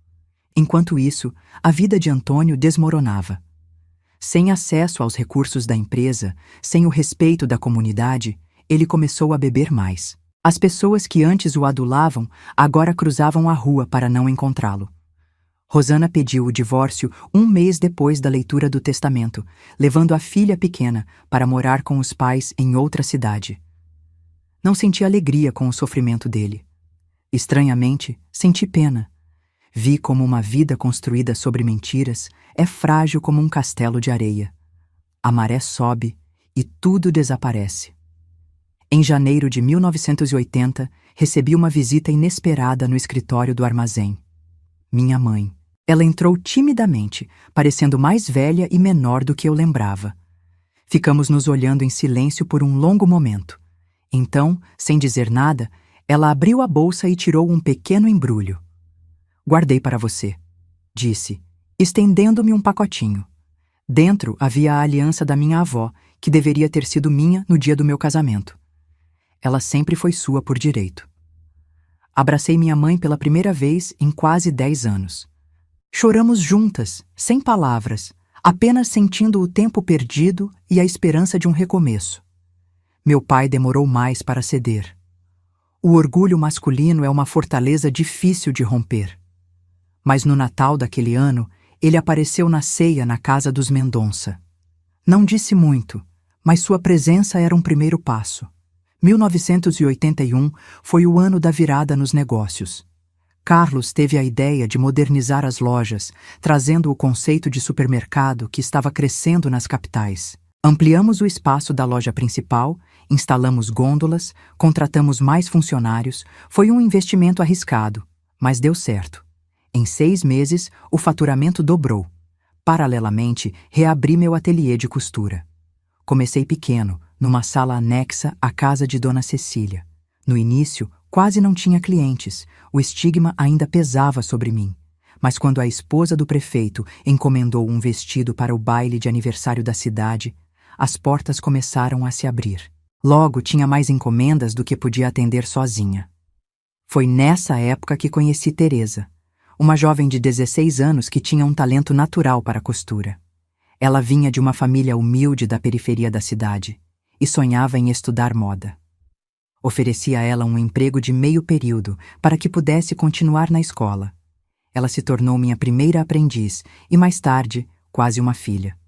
Enquanto isso, a vida de Antônio desmoronava. Sem acesso aos recursos da empresa, sem o respeito da comunidade, ele começou a beber mais. As pessoas que antes o adulavam agora cruzavam a rua para não encontrá-lo. Rosana pediu o divórcio 1 mês depois da leitura do testamento, levando a filha pequena para morar com os pais em outra cidade. Não senti alegria com o sofrimento dele. Estranhamente, senti pena. Vi como uma vida construída sobre mentiras é frágil como um castelo de areia. A maré sobe e tudo desaparece. Em janeiro de 1980, recebi uma visita inesperada no escritório do armazém. Minha mãe. Ela entrou timidamente, parecendo mais velha e menor do que eu lembrava. Ficamos nos olhando em silêncio por um longo momento. Então, sem dizer nada, ela abriu a bolsa e tirou um pequeno embrulho. "Guardei para você", disse, estendendo-me um pacotinho. Dentro havia a aliança da minha avó, que deveria ter sido minha no dia do meu casamento. Ela sempre foi sua por direito. Abracei minha mãe pela primeira vez em quase 10 anos. Choramos juntas, sem palavras, apenas sentindo o tempo perdido e a esperança de um recomeço. Meu pai demorou mais para ceder. O orgulho masculino é uma fortaleza difícil de romper. Mas no Natal daquele ano, ele apareceu na ceia na casa dos Mendonça. Não disse muito, mas sua presença era um primeiro passo. 1981 foi o ano da virada nos negócios. Carlos teve a ideia de modernizar as lojas, trazendo o conceito de supermercado que estava crescendo nas capitais. Ampliamos o espaço da loja principal, instalamos gôndolas, contratamos mais funcionários. Foi um investimento arriscado, mas deu certo. Em 6 meses, o faturamento dobrou. Paralelamente, reabri meu ateliê de costura. Comecei pequeno, numa sala anexa à casa de Dona Cecília. No início, quase não tinha clientes, o estigma ainda pesava sobre mim. Mas quando a esposa do prefeito encomendou um vestido para o baile de aniversário da cidade, as portas começaram a se abrir. Logo tinha mais encomendas do que podia atender sozinha. Foi nessa época que conheci Teresa, uma jovem de 16 anos que tinha um talento natural para a costura. Ela vinha de uma família humilde da periferia da cidade e sonhava em estudar moda. Ofereci a ela um emprego de meio período para que pudesse continuar na escola. Ela se tornou minha primeira aprendiz e, mais tarde, quase uma filha.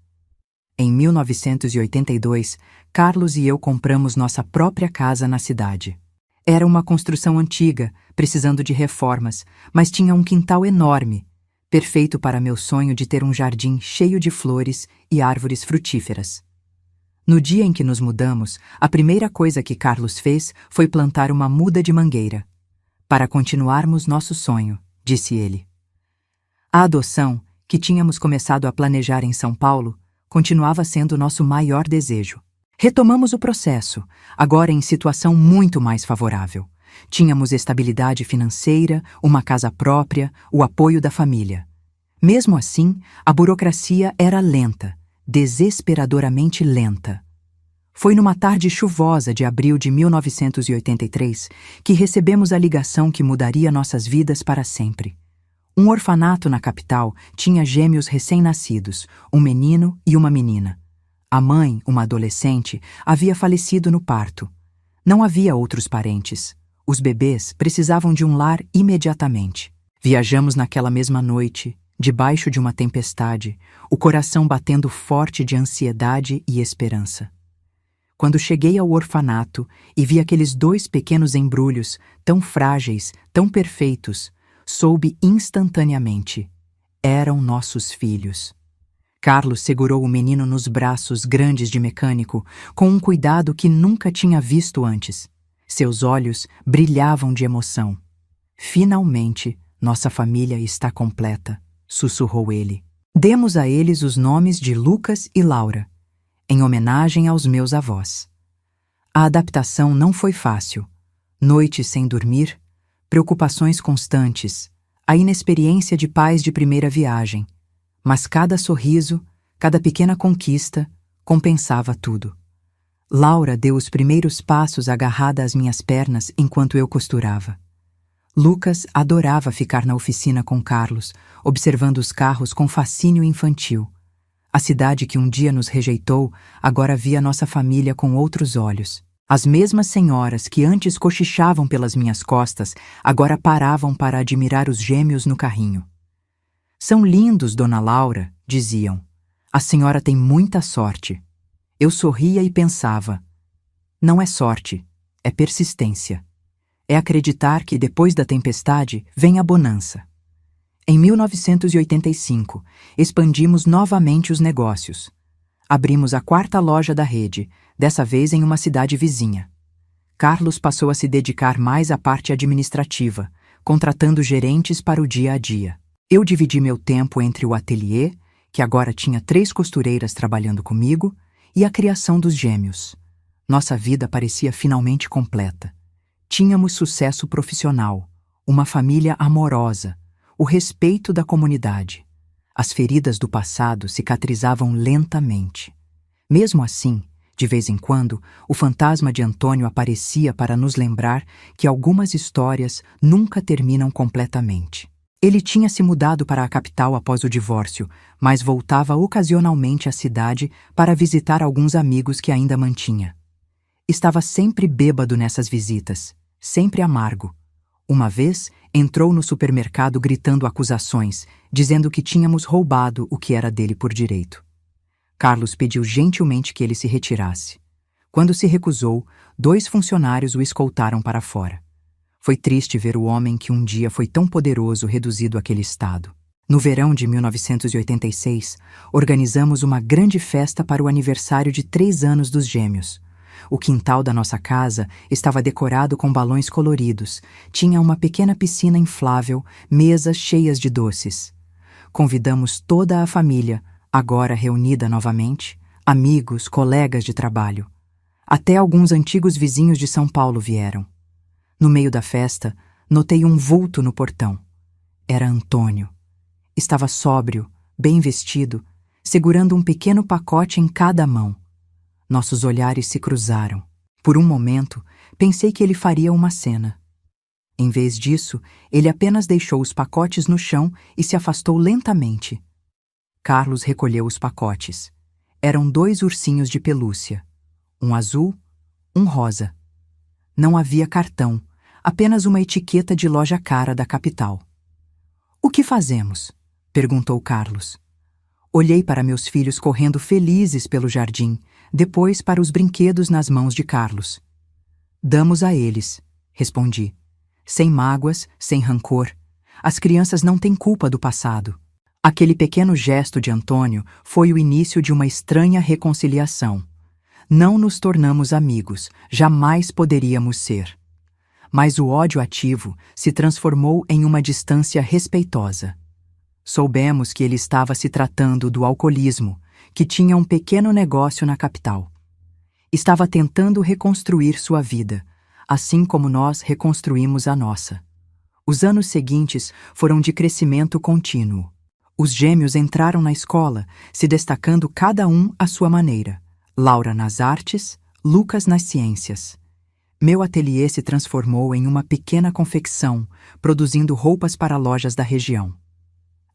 Em 1982, Carlos e eu compramos nossa própria casa na cidade. Era uma construção antiga, precisando de reformas, mas tinha um quintal enorme, perfeito para meu sonho de ter um jardim cheio de flores e árvores frutíferas. No dia em que nos mudamos, a primeira coisa que Carlos fez foi plantar uma muda de mangueira. Para continuarmos nosso sonho, disse ele. A adoção, que tínhamos começado a planejar em São Paulo, continuava sendo nosso maior desejo. Retomamos o processo, agora em situação muito mais favorável. Tínhamos estabilidade financeira, uma casa própria, o apoio da família. Mesmo assim, a burocracia era lenta, desesperadoramente lenta. Foi numa tarde chuvosa de abril de 1983 que recebemos a ligação que mudaria nossas vidas para sempre. Um orfanato na capital tinha gêmeos recém-nascidos, um menino e uma menina. A mãe, uma adolescente, havia falecido no parto. Não havia outros parentes. Os bebês precisavam de um lar imediatamente. Viajamos naquela mesma noite, debaixo de uma tempestade, o coração batendo forte de ansiedade e esperança. Quando cheguei ao orfanato e vi aqueles 2 pequenos embrulhos, tão frágeis, tão perfeitos, soube instantaneamente. Eram nossos filhos. Carlos segurou o menino nos braços grandes de mecânico, com um cuidado que nunca tinha visto antes. Seus olhos brilhavam de emoção. Finalmente, nossa família está completa, sussurrou ele. Demos a eles os nomes de Lucas e Laura, em homenagem aos meus avós. A adaptação não foi fácil. Noites sem dormir, preocupações constantes, a inexperiência de pais de primeira viagem. Mas cada sorriso, cada pequena conquista, compensava tudo. Laura deu os primeiros passos agarrada às minhas pernas enquanto eu costurava. Lucas adorava ficar na oficina com Carlos, observando os carros com fascínio infantil. A cidade que um dia nos rejeitou agora via nossa família com outros olhos. As mesmas senhoras que antes cochichavam pelas minhas costas agora paravam para admirar os gêmeos no carrinho. São lindos, Dona Laura, diziam. A senhora tem muita sorte. Eu sorria e pensava, não é sorte, é persistência. É acreditar que depois da tempestade vem a bonança. Em 1985, expandimos novamente os negócios. Abrimos a 4ª loja da rede, dessa vez em uma cidade vizinha. Carlos passou a se dedicar mais à parte administrativa, contratando gerentes para o dia a dia. Eu dividi meu tempo entre o ateliê, que agora tinha 3 costureiras trabalhando comigo, e a criação dos gêmeos. Nossa vida parecia finalmente completa. Tínhamos sucesso profissional, uma família amorosa, o respeito da comunidade. As feridas do passado cicatrizavam lentamente. Mesmo assim, de vez em quando, o fantasma de Antônio aparecia para nos lembrar que algumas histórias nunca terminam completamente. Ele tinha se mudado para a capital após o divórcio, mas voltava ocasionalmente à cidade para visitar alguns amigos que ainda mantinha. Estava sempre bêbado nessas visitas, sempre amargo. Uma vez, entrou no supermercado gritando acusações, dizendo que tínhamos roubado o que era dele por direito. Carlos pediu gentilmente que ele se retirasse. Quando se recusou, 2 funcionários o escoltaram para fora. Foi triste ver o homem que um dia foi tão poderoso reduzido àquele estado. No verão de 1986, organizamos uma grande festa para o aniversário de 3 anos dos gêmeos. O quintal da nossa casa estava decorado com balões coloridos, tinha uma pequena piscina inflável, mesas cheias de doces. Convidamos toda a família, agora reunida novamente, amigos, colegas de trabalho. Até alguns antigos vizinhos de São Paulo vieram. No meio da festa, notei um vulto no portão. Era Antônio. Estava sóbrio, bem vestido, segurando um pequeno pacote em cada mão. Nossos olhares se cruzaram. Por um momento, pensei que ele faria uma cena. Em vez disso, ele apenas deixou os pacotes no chão e se afastou lentamente. Carlos recolheu os pacotes. Eram 2 ursinhos de pelúcia. Um azul, um rosa. Não havia cartão, apenas uma etiqueta de loja cara da capital. "O que fazemos?" perguntou Carlos. Olhei para meus filhos correndo felizes pelo jardim, depois para os brinquedos nas mãos de Carlos. "Damos a eles", respondi. Sem mágoas, sem rancor. As crianças não têm culpa do passado. Aquele pequeno gesto de Antônio foi o início de uma estranha reconciliação. Não nos tornamos amigos, jamais poderíamos ser. Mas o ódio ativo se transformou em uma distância respeitosa. Soubemos que ele estava se tratando do alcoolismo, que tinha um pequeno negócio na capital. Estava tentando reconstruir sua vida, assim como nós reconstruímos a nossa. Os anos seguintes foram de crescimento contínuo. Os gêmeos entraram na escola, se destacando cada um à sua maneira. Laura nas artes, Lucas nas ciências. Meu ateliê se transformou em uma pequena confecção, produzindo roupas para lojas da região.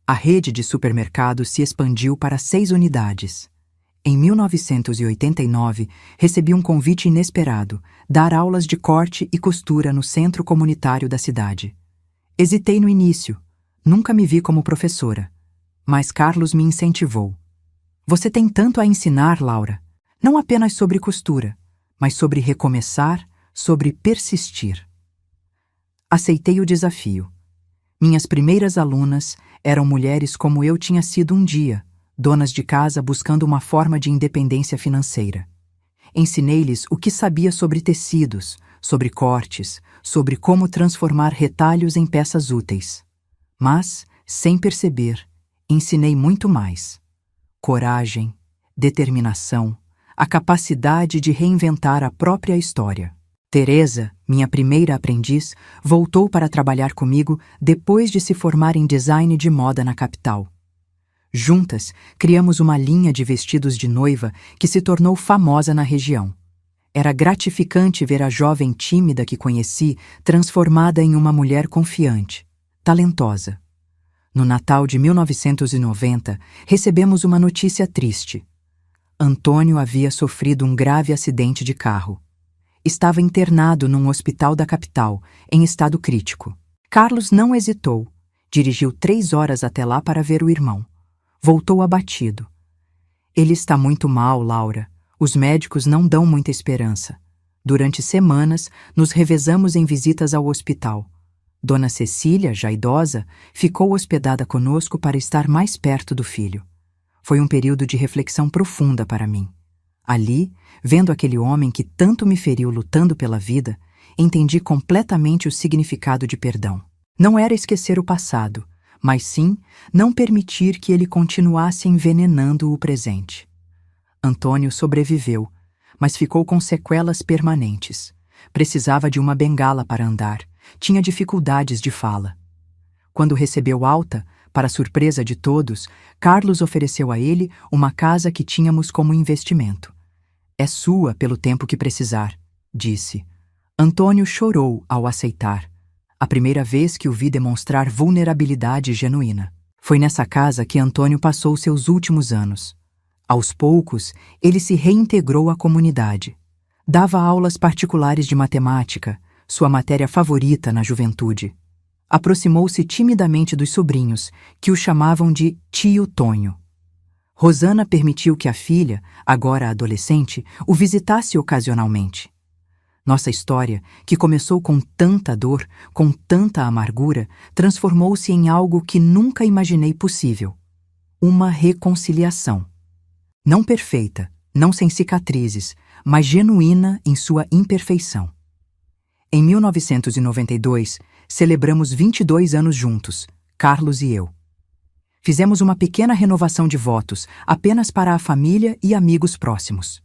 A rede de supermercados se expandiu para 6 unidades. Em 1989, recebi um convite inesperado, dar aulas de corte e costura no centro comunitário da cidade. Hesitei no início, nunca me vi como professora. Mas Carlos me incentivou. "Você tem tanto a ensinar, Laura. Não apenas sobre costura, mas sobre recomeçar, sobre persistir." Aceitei o desafio. Minhas primeiras alunas eram mulheres como eu tinha sido um dia, donas de casa buscando uma forma de independência financeira. Ensinei-lhes o que sabia sobre tecidos, sobre cortes, sobre como transformar retalhos em peças úteis. Mas, sem perceber, ensinei muito mais. Coragem, determinação, a capacidade de reinventar a própria história. Teresa, minha primeira aprendiz, voltou para trabalhar comigo depois de se formar em design de moda na capital. Juntas, criamos uma linha de vestidos de noiva que se tornou famosa na região. Era gratificante ver a jovem tímida que conheci transformada em uma mulher confiante, talentosa. No Natal de 1990, recebemos uma notícia triste. Antônio havia sofrido um grave acidente de carro. Estava internado num hospital da capital, em estado crítico. Carlos não hesitou. Dirigiu 3 horas até lá para ver o irmão. Voltou abatido. "Ele está muito mal, Laura. Os médicos não dão muita esperança. Durante semanas, nos revezamos em visitas ao hospital. Dona Cecília, já idosa, ficou hospedada conosco para estar mais perto do filho. Foi um período de reflexão profunda para mim. Ali, vendo aquele homem que tanto me feriu lutando pela vida, entendi completamente o significado de perdão. Não era esquecer o passado, mas sim não permitir que ele continuasse envenenando o presente. Antônio sobreviveu, mas ficou com sequelas permanentes. Precisava de uma bengala para andar, tinha dificuldades de fala. Quando recebeu alta, para surpresa de todos, Carlos ofereceu a ele uma casa que tínhamos como investimento. "É sua pelo tempo que precisar", disse. Antônio chorou ao aceitar. A primeira vez que o vi demonstrar vulnerabilidade genuína. Foi nessa casa que Antônio passou seus últimos anos. Aos poucos, ele se reintegrou à comunidade. Dava aulas particulares de matemática, sua matéria favorita na juventude. Aproximou-se timidamente dos sobrinhos, que o chamavam de tio Tonho. Rosana permitiu que a filha, agora adolescente, o visitasse ocasionalmente. Nossa história, que começou com tanta dor, com tanta amargura, transformou-se em algo que nunca imaginei possível. Uma reconciliação. Não perfeita, não sem cicatrizes, mas genuína em sua imperfeição. Em 1992, celebramos 22 anos juntos, Carlos e eu. Fizemos uma pequena renovação de votos, apenas para a família e amigos próximos.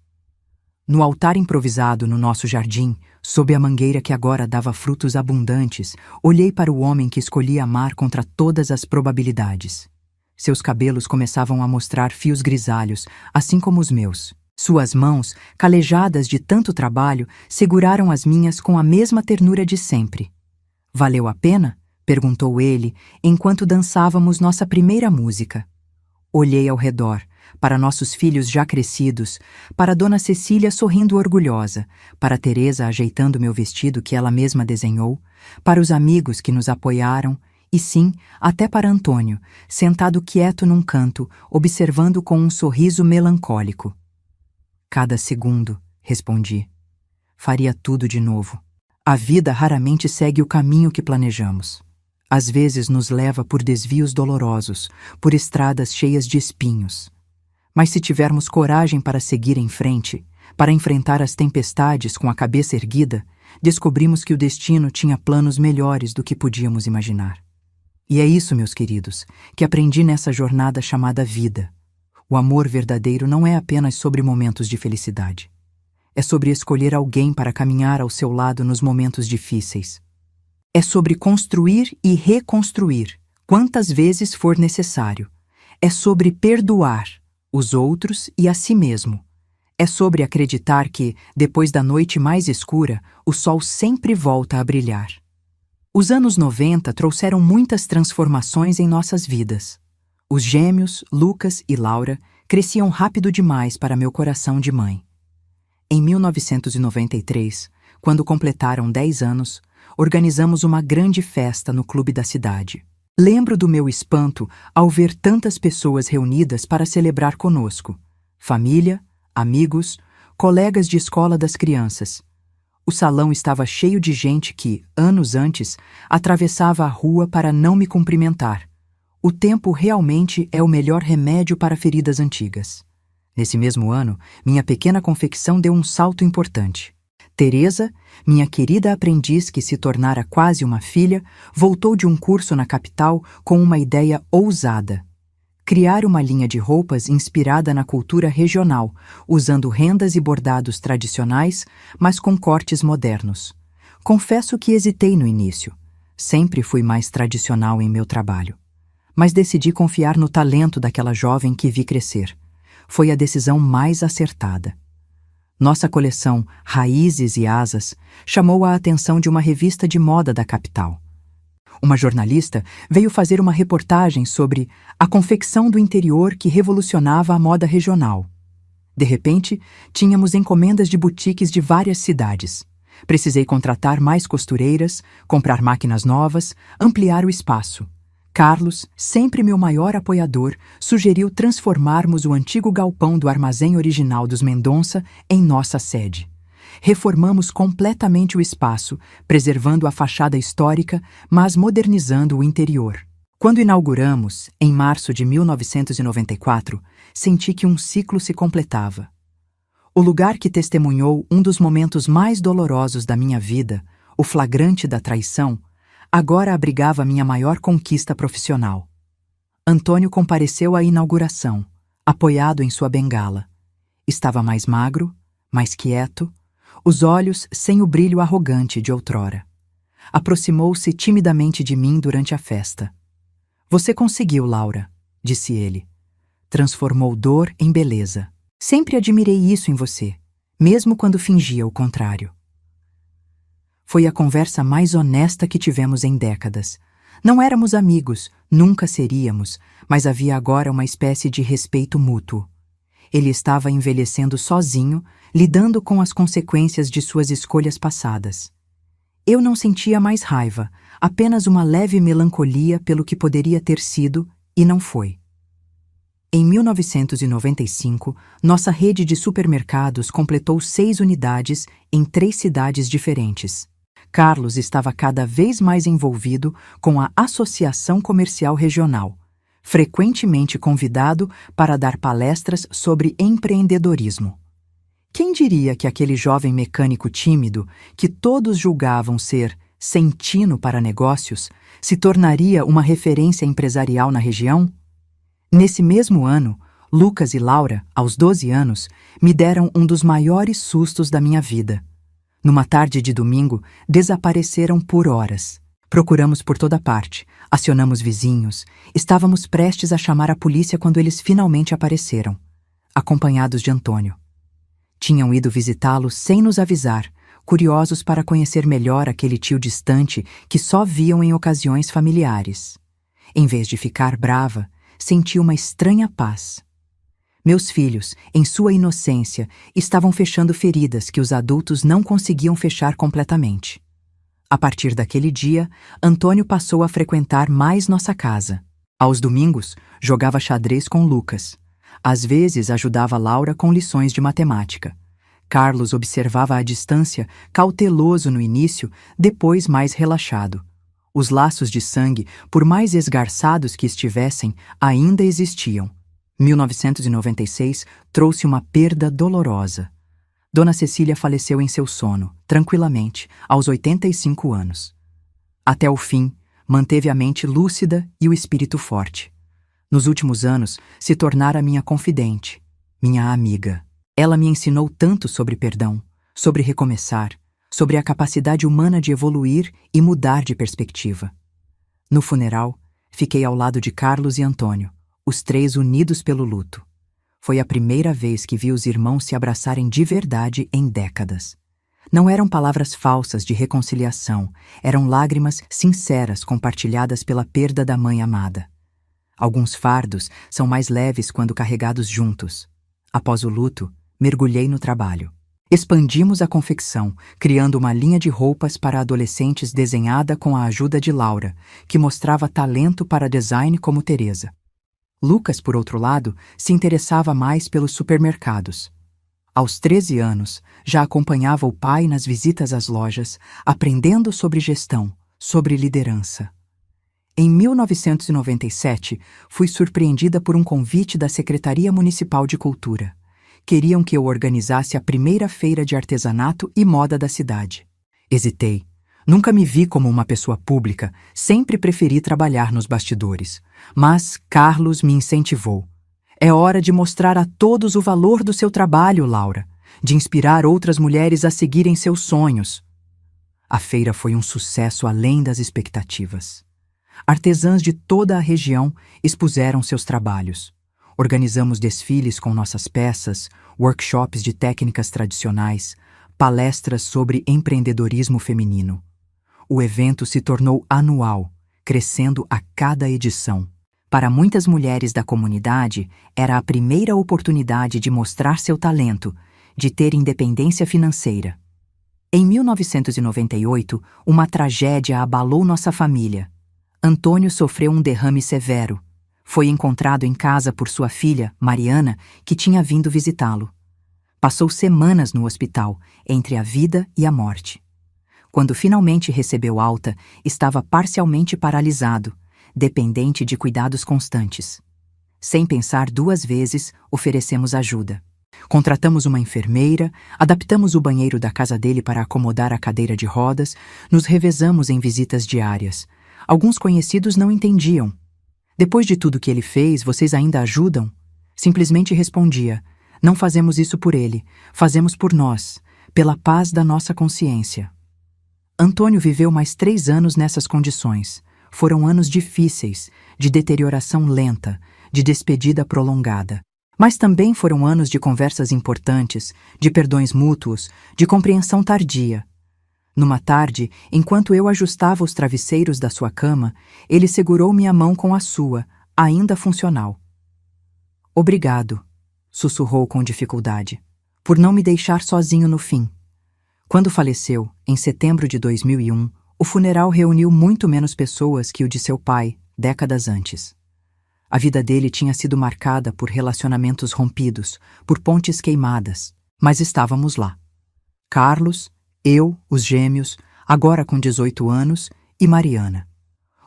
No altar improvisado no nosso jardim, sob a mangueira que agora dava frutos abundantes, olhei para o homem que escolhia amar contra todas as probabilidades. Seus cabelos começavam a mostrar fios grisalhos, assim como os meus. Suas mãos, calejadas de tanto trabalho, seguraram as minhas com a mesma ternura de sempre. "Valeu a pena?" perguntou ele, enquanto dançávamos nossa primeira música. Olhei ao redor, para nossos filhos já crescidos, para Dona Cecília sorrindo orgulhosa, para Teresa ajeitando meu vestido que ela mesma desenhou, para os amigos que nos apoiaram, e sim, até para Antônio, sentado quieto num canto, observando com um sorriso melancólico. "Cada segundo", respondi. "Faria tudo de novo." A vida raramente segue o caminho que planejamos. Às vezes nos leva por desvios dolorosos, por estradas cheias de espinhos. Mas se tivermos coragem para seguir em frente, para enfrentar as tempestades com a cabeça erguida, descobrimos que o destino tinha planos melhores do que podíamos imaginar. E é isso, meus queridos, que aprendi nessa jornada chamada vida. O amor verdadeiro não é apenas sobre momentos de felicidade. É sobre escolher alguém para caminhar ao seu lado nos momentos difíceis. É sobre construir e reconstruir, quantas vezes for necessário. É sobre perdoar os outros e a si mesmo. É sobre acreditar que, depois da noite mais escura, o sol sempre volta a brilhar. Os anos 90 trouxeram muitas transformações em nossas vidas. Os gêmeos, Lucas e Laura, cresciam rápido demais para meu coração de mãe. Em 1993, quando completaram 10 anos, organizamos uma grande festa no clube da cidade. Lembro do meu espanto ao ver tantas pessoas reunidas para celebrar conosco. Família, amigos, colegas de escola das crianças. O salão estava cheio de gente que, anos antes, atravessava a rua para não me cumprimentar. O tempo realmente é o melhor remédio para feridas antigas. Nesse mesmo ano, minha pequena confecção deu um salto importante. Teresa, minha querida aprendiz que se tornara quase uma filha, voltou de um curso na capital com uma ideia ousada: criar uma linha de roupas inspirada na cultura regional, usando rendas e bordados tradicionais, mas com cortes modernos. Confesso que hesitei no início. Sempre fui mais tradicional em meu trabalho. Mas decidi confiar no talento daquela jovem que vi crescer. Foi a decisão mais acertada. Nossa coleção Raízes e Asas chamou a atenção de uma revista de moda da capital. Uma jornalista veio fazer uma reportagem sobre a confecção do interior que revolucionava a moda regional. De repente, tínhamos encomendas de boutiques de várias cidades. Precisei contratar mais costureiras, comprar máquinas novas, ampliar o espaço. Carlos, sempre meu maior apoiador, sugeriu transformarmos o antigo galpão do armazém original dos Mendonça em nossa sede. Reformamos completamente o espaço, preservando a fachada histórica, mas modernizando o interior. Quando inauguramos, em março de 1994, senti que um ciclo se completava. O lugar que testemunhou um dos momentos mais dolorosos da minha vida, o flagrante da traição, agora abrigava minha maior conquista profissional. Antônio compareceu à inauguração, apoiado em sua bengala. Estava mais magro, mais quieto, os olhos sem o brilho arrogante de outrora. Aproximou-se timidamente de mim durante a festa. "Você conseguiu, Laura", disse ele. "Transformou dor em beleza. Sempre admirei isso em você, mesmo quando fingia o contrário." Foi a conversa mais honesta que tivemos em décadas. Não éramos amigos, nunca seríamos, mas havia agora uma espécie de respeito mútuo. Ele estava envelhecendo sozinho, lidando com as consequências de suas escolhas passadas. Eu não sentia mais raiva, apenas uma leve melancolia pelo que poderia ter sido e não foi. Em 1995, nossa rede de supermercados completou 6 unidades em 3 cidades diferentes. Carlos estava cada vez mais envolvido com a Associação Comercial Regional, frequentemente convidado para dar palestras sobre empreendedorismo. Quem diria que aquele jovem mecânico tímido, que todos julgavam ser sem tino para negócios, se tornaria uma referência empresarial na região? Nesse mesmo ano, Lucas e Laura, aos 12 anos, me deram um dos maiores sustos da minha vida. Numa tarde de domingo, desapareceram por horas. Procuramos por toda parte, acionamos vizinhos, estávamos prestes a chamar a polícia quando eles finalmente apareceram, acompanhados de Antônio. Tinham ido visitá-lo sem nos avisar, curiosos para conhecer melhor aquele tio distante que só viam em ocasiões familiares. Em vez de ficar brava, senti uma estranha paz. Meus filhos, em sua inocência, estavam fechando feridas que os adultos não conseguiam fechar completamente. A partir daquele dia, Antônio passou a frequentar mais nossa casa. Aos domingos, jogava xadrez com Lucas. Às vezes, ajudava Laura com lições de matemática. Carlos observava à distância, cauteloso no início, depois mais relaxado. Os laços de sangue, por mais esgarçados que estivessem, ainda existiam. 1996 trouxe uma perda dolorosa. Dona Cecília faleceu em seu sono, tranquilamente, aos 85 anos. Até o fim, manteve a mente lúcida e o espírito forte. Nos últimos anos, se tornara minha confidente, minha amiga. Ela me ensinou tanto sobre perdão, sobre recomeçar, sobre a capacidade humana de evoluir e mudar de perspectiva. No funeral, fiquei ao lado de Carlos e Antônio, os 3 unidos pelo luto. Foi a primeira vez que vi os irmãos se abraçarem de verdade em décadas. Não eram palavras falsas de reconciliação, eram lágrimas sinceras compartilhadas pela perda da mãe amada. Alguns fardos são mais leves quando carregados juntos. Após o luto, mergulhei no trabalho. Expandimos a confecção, criando uma linha de roupas para adolescentes desenhada com a ajuda de Laura, que mostrava talento para design como Teresa. Lucas, por outro lado, se interessava mais pelos supermercados. Aos 13 anos, já acompanhava o pai nas visitas às lojas, aprendendo sobre gestão, sobre liderança. Em 1997, fui surpreendida por um convite da Secretaria Municipal de Cultura. Queriam que eu organizasse a primeira feira de artesanato e moda da cidade. Hesitei. Nunca me vi como uma pessoa pública, sempre preferi trabalhar nos bastidores. Mas Carlos me incentivou. É hora de mostrar a todos o valor do seu trabalho, Laura, de inspirar outras mulheres a seguirem seus sonhos. A feira foi um sucesso além das expectativas. Artesãs de toda a região expuseram seus trabalhos. Organizamos desfiles com nossas peças, workshops de técnicas tradicionais, palestras sobre empreendedorismo feminino. O evento se tornou anual, crescendo a cada edição. Para muitas mulheres da comunidade, era a primeira oportunidade de mostrar seu talento, de ter independência financeira. Em 1998, uma tragédia abalou nossa família. Antônio sofreu um derrame severo. Foi encontrado em casa por sua filha, Mariana, que tinha vindo visitá-lo. Passou semanas no hospital, entre a vida e a morte. Quando finalmente recebeu alta, estava parcialmente paralisado, dependente de cuidados constantes. Sem pensar 2 vezes, oferecemos ajuda. Contratamos uma enfermeira, adaptamos o banheiro da casa dele para acomodar a cadeira de rodas, nos revezamos em visitas diárias. Alguns conhecidos não entendiam. Depois de tudo que ele fez, vocês ainda ajudam? Simplesmente respondia: não fazemos isso por ele, fazemos por nós, pela paz da nossa consciência. Antônio viveu mais 3 anos nessas condições. Foram anos difíceis, de deterioração lenta, de despedida prolongada. Mas também foram anos de conversas importantes, de perdões mútuos, de compreensão tardia. Numa tarde, enquanto eu ajustava os travesseiros da sua cama, ele segurou minha mão com a sua, ainda funcional. Obrigado, sussurrou com dificuldade, por não me deixar sozinho no fim. Quando faleceu, em setembro de 2001, o funeral reuniu muito menos pessoas que o de seu pai, décadas antes. A vida dele tinha sido marcada por relacionamentos rompidos, por pontes queimadas, mas estávamos lá. Carlos, eu, os gêmeos, agora com 18 anos, e Mariana.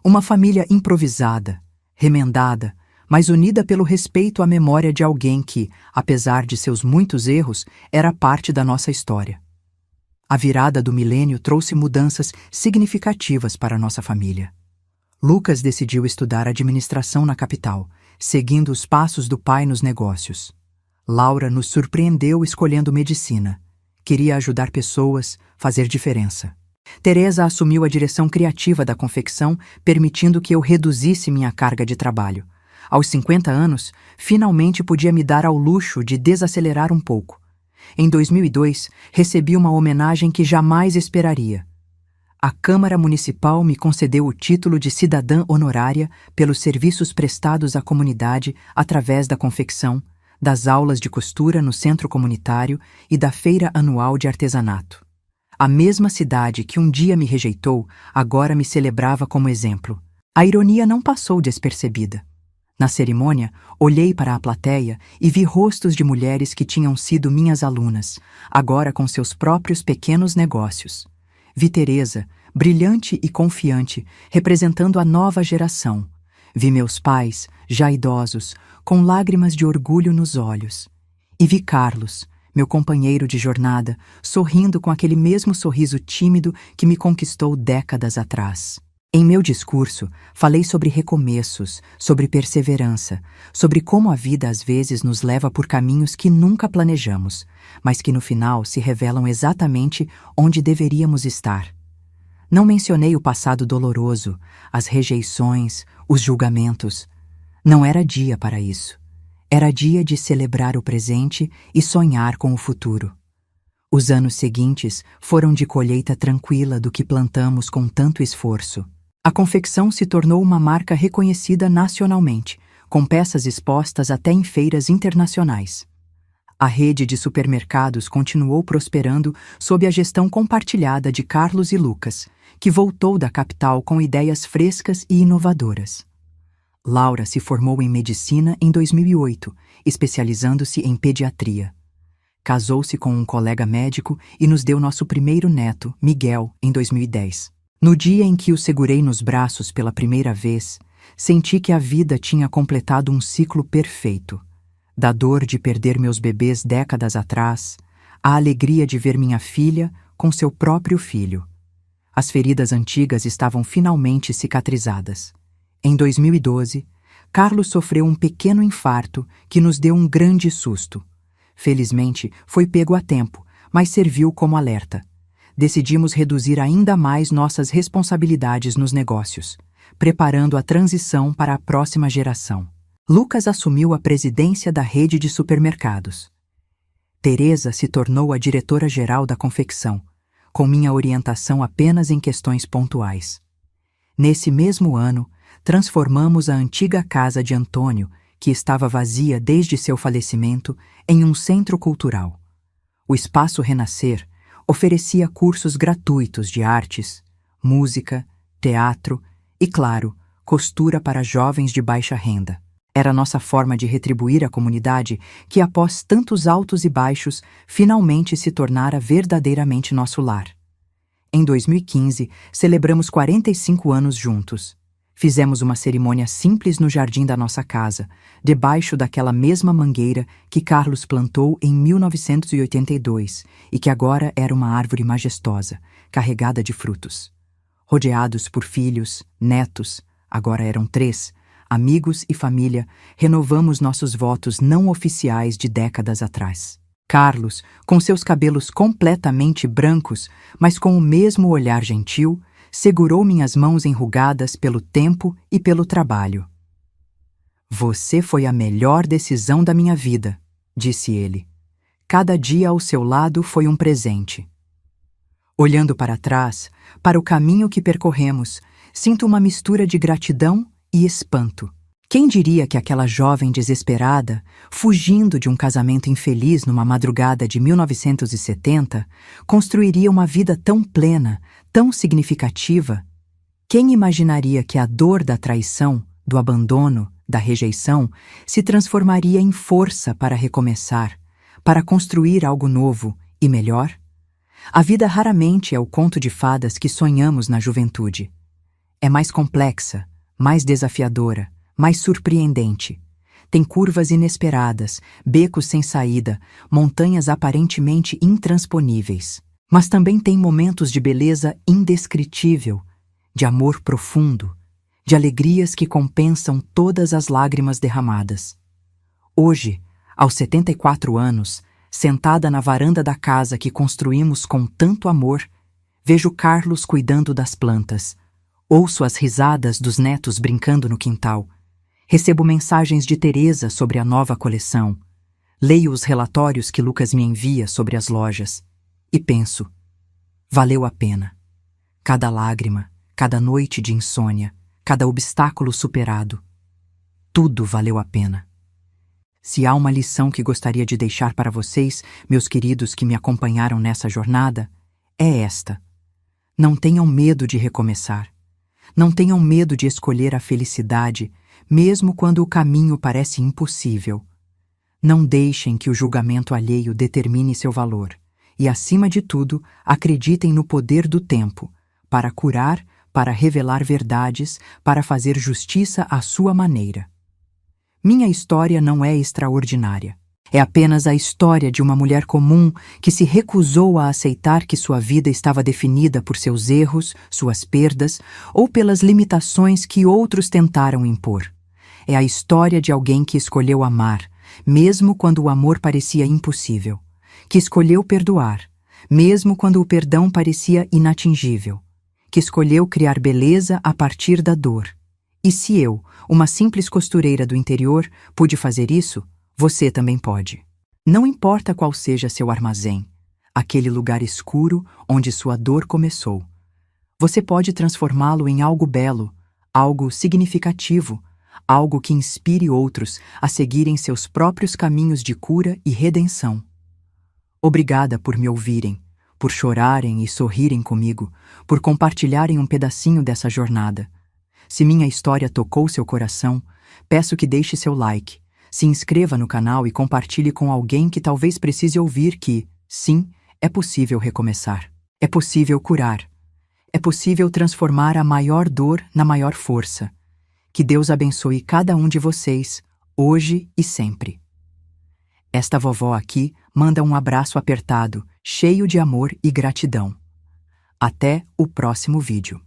Uma família improvisada, remendada, mas unida pelo respeito à memória de alguém que, apesar de seus muitos erros, era parte da nossa história. A virada do milênio trouxe mudanças significativas para nossa família. Lucas decidiu estudar administração na capital, seguindo os passos do pai nos negócios. Laura nos surpreendeu escolhendo medicina. Queria ajudar pessoas, fazer diferença. Teresa assumiu a direção criativa da confecção, permitindo que eu reduzisse minha carga de trabalho. Aos 50 anos, finalmente podia me dar ao luxo de desacelerar um pouco. Em 2002, recebi uma homenagem que jamais esperaria. A Câmara Municipal me concedeu o título de cidadã honorária pelos serviços prestados à comunidade através da confecção, das aulas de costura no centro comunitário e da feira anual de artesanato. A mesma cidade que um dia me rejeitou, agora me celebrava como exemplo. A ironia não passou despercebida. Na cerimônia, olhei para a plateia e vi rostos de mulheres que tinham sido minhas alunas, agora com seus próprios pequenos negócios. Vi Teresa, brilhante e confiante, representando a nova geração. Vi meus pais, já idosos, com lágrimas de orgulho nos olhos. E vi Carlos, meu companheiro de jornada, sorrindo com aquele mesmo sorriso tímido que me conquistou décadas atrás. Em meu discurso, falei sobre recomeços, sobre perseverança, sobre como a vida às vezes nos leva por caminhos que nunca planejamos, mas que no final se revelam exatamente onde deveríamos estar. Não mencionei o passado doloroso, as rejeições, os julgamentos. Não era dia para isso. Era dia de celebrar o presente e sonhar com o futuro. Os anos seguintes foram de colheita tranquila do que plantamos com tanto esforço. A confecção se tornou uma marca reconhecida nacionalmente, com peças expostas até em feiras internacionais. A rede de supermercados continuou prosperando sob a gestão compartilhada de Carlos e Lucas, que voltou da capital com ideias frescas e inovadoras. Laura se formou em medicina em 2008, especializando-se em pediatria. Casou-se com um colega médico e nos deu nosso primeiro neto, Miguel, em 2010. No dia em que o segurei nos braços pela primeira vez, senti que a vida tinha completado um ciclo perfeito. Da dor de perder meus bebês décadas atrás, à alegria de ver minha filha com seu próprio filho. As feridas antigas estavam finalmente cicatrizadas. Em 2012, Carlos sofreu um pequeno infarto que nos deu um grande susto. Felizmente, foi pego a tempo, mas serviu como alerta. Decidimos reduzir ainda mais nossas responsabilidades nos negócios, preparando a transição para a próxima geração. Lucas assumiu a presidência da rede de supermercados. Teresa se tornou a diretora-geral da confecção, com minha orientação apenas em questões pontuais. Nesse mesmo ano, transformamos a antiga casa de Antônio, que estava vazia desde seu falecimento, em um centro cultural. O Espaço Renascer oferecia cursos gratuitos de artes, música, teatro e, claro, costura para jovens de baixa renda. Era nossa forma de retribuir a comunidade que, após tantos altos e baixos, finalmente se tornara verdadeiramente nosso lar. Em 2015, celebramos 45 anos juntos. Fizemos uma cerimônia simples no jardim da nossa casa, debaixo daquela mesma mangueira que Carlos plantou em 1982 e que agora era uma árvore majestosa, carregada de frutos. Rodeados por filhos, netos, agora eram 3, amigos e família, renovamos nossos votos não oficiais de décadas atrás. Carlos, com seus cabelos completamente brancos, mas com o mesmo olhar gentil, segurou minhas mãos enrugadas pelo tempo e pelo trabalho. "Você foi a melhor decisão da minha vida", disse ele. "Cada dia ao seu lado foi um presente." Olhando para trás, para o caminho que percorremos, sinto uma mistura de gratidão e espanto. Quem diria que aquela jovem desesperada, fugindo de um casamento infeliz numa madrugada de 1970, construiria uma vida tão plena, tão significativa? Quem imaginaria que a dor da traição, do abandono, da rejeição, se transformaria em força para recomeçar, para construir algo novo e melhor? A vida raramente é o conto de fadas que sonhamos na juventude. É mais complexa, mais desafiadora, mais surpreendente. Tem curvas inesperadas, becos sem saída, montanhas aparentemente intransponíveis. Mas também tem momentos de beleza indescritível, de amor profundo, de alegrias que compensam todas as lágrimas derramadas. Hoje, aos 74 anos, sentada na varanda da casa que construímos com tanto amor, vejo Carlos cuidando das plantas, ouço as risadas dos netos brincando no quintal, recebo mensagens de Teresa sobre a nova coleção, leio os relatórios que Lucas me envia sobre as lojas e penso, valeu a pena. Cada lágrima, cada noite de insônia, cada obstáculo superado, tudo valeu a pena. Se há uma lição que gostaria de deixar para vocês, meus queridos que me acompanharam nessa jornada, é esta. Não tenham medo de recomeçar. Não tenham medo de escolher a felicidade, mesmo quando o caminho parece impossível. Não deixem que o julgamento alheio determine seu valor. E, acima de tudo, acreditem no poder do tempo, para curar, para revelar verdades, para fazer justiça à sua maneira. Minha história não é extraordinária. É apenas a história de uma mulher comum que se recusou a aceitar que sua vida estava definida por seus erros, suas perdas ou pelas limitações que outros tentaram impor. É a história de alguém que escolheu amar, mesmo quando o amor parecia impossível, que escolheu perdoar, mesmo quando o perdão parecia inatingível, que escolheu criar beleza a partir da dor. E se eu, uma simples costureira do interior, pude fazer isso, você também pode. Não importa qual seja seu armazém, aquele lugar escuro onde sua dor começou. Você pode transformá-lo em algo belo, algo significativo, algo que inspire outros a seguirem seus próprios caminhos de cura e redenção. Obrigada por me ouvirem, por chorarem e sorrirem comigo, por compartilharem um pedacinho dessa jornada. Se minha história tocou seu coração, peço que deixe seu like, se inscreva no canal e compartilhe com alguém que talvez precise ouvir que, sim, é possível recomeçar. É possível curar. É possível transformar a maior dor na maior força. Que Deus abençoe cada um de vocês, hoje e sempre. Esta vovó aqui manda um abraço apertado, cheio de amor e gratidão. Até o próximo vídeo.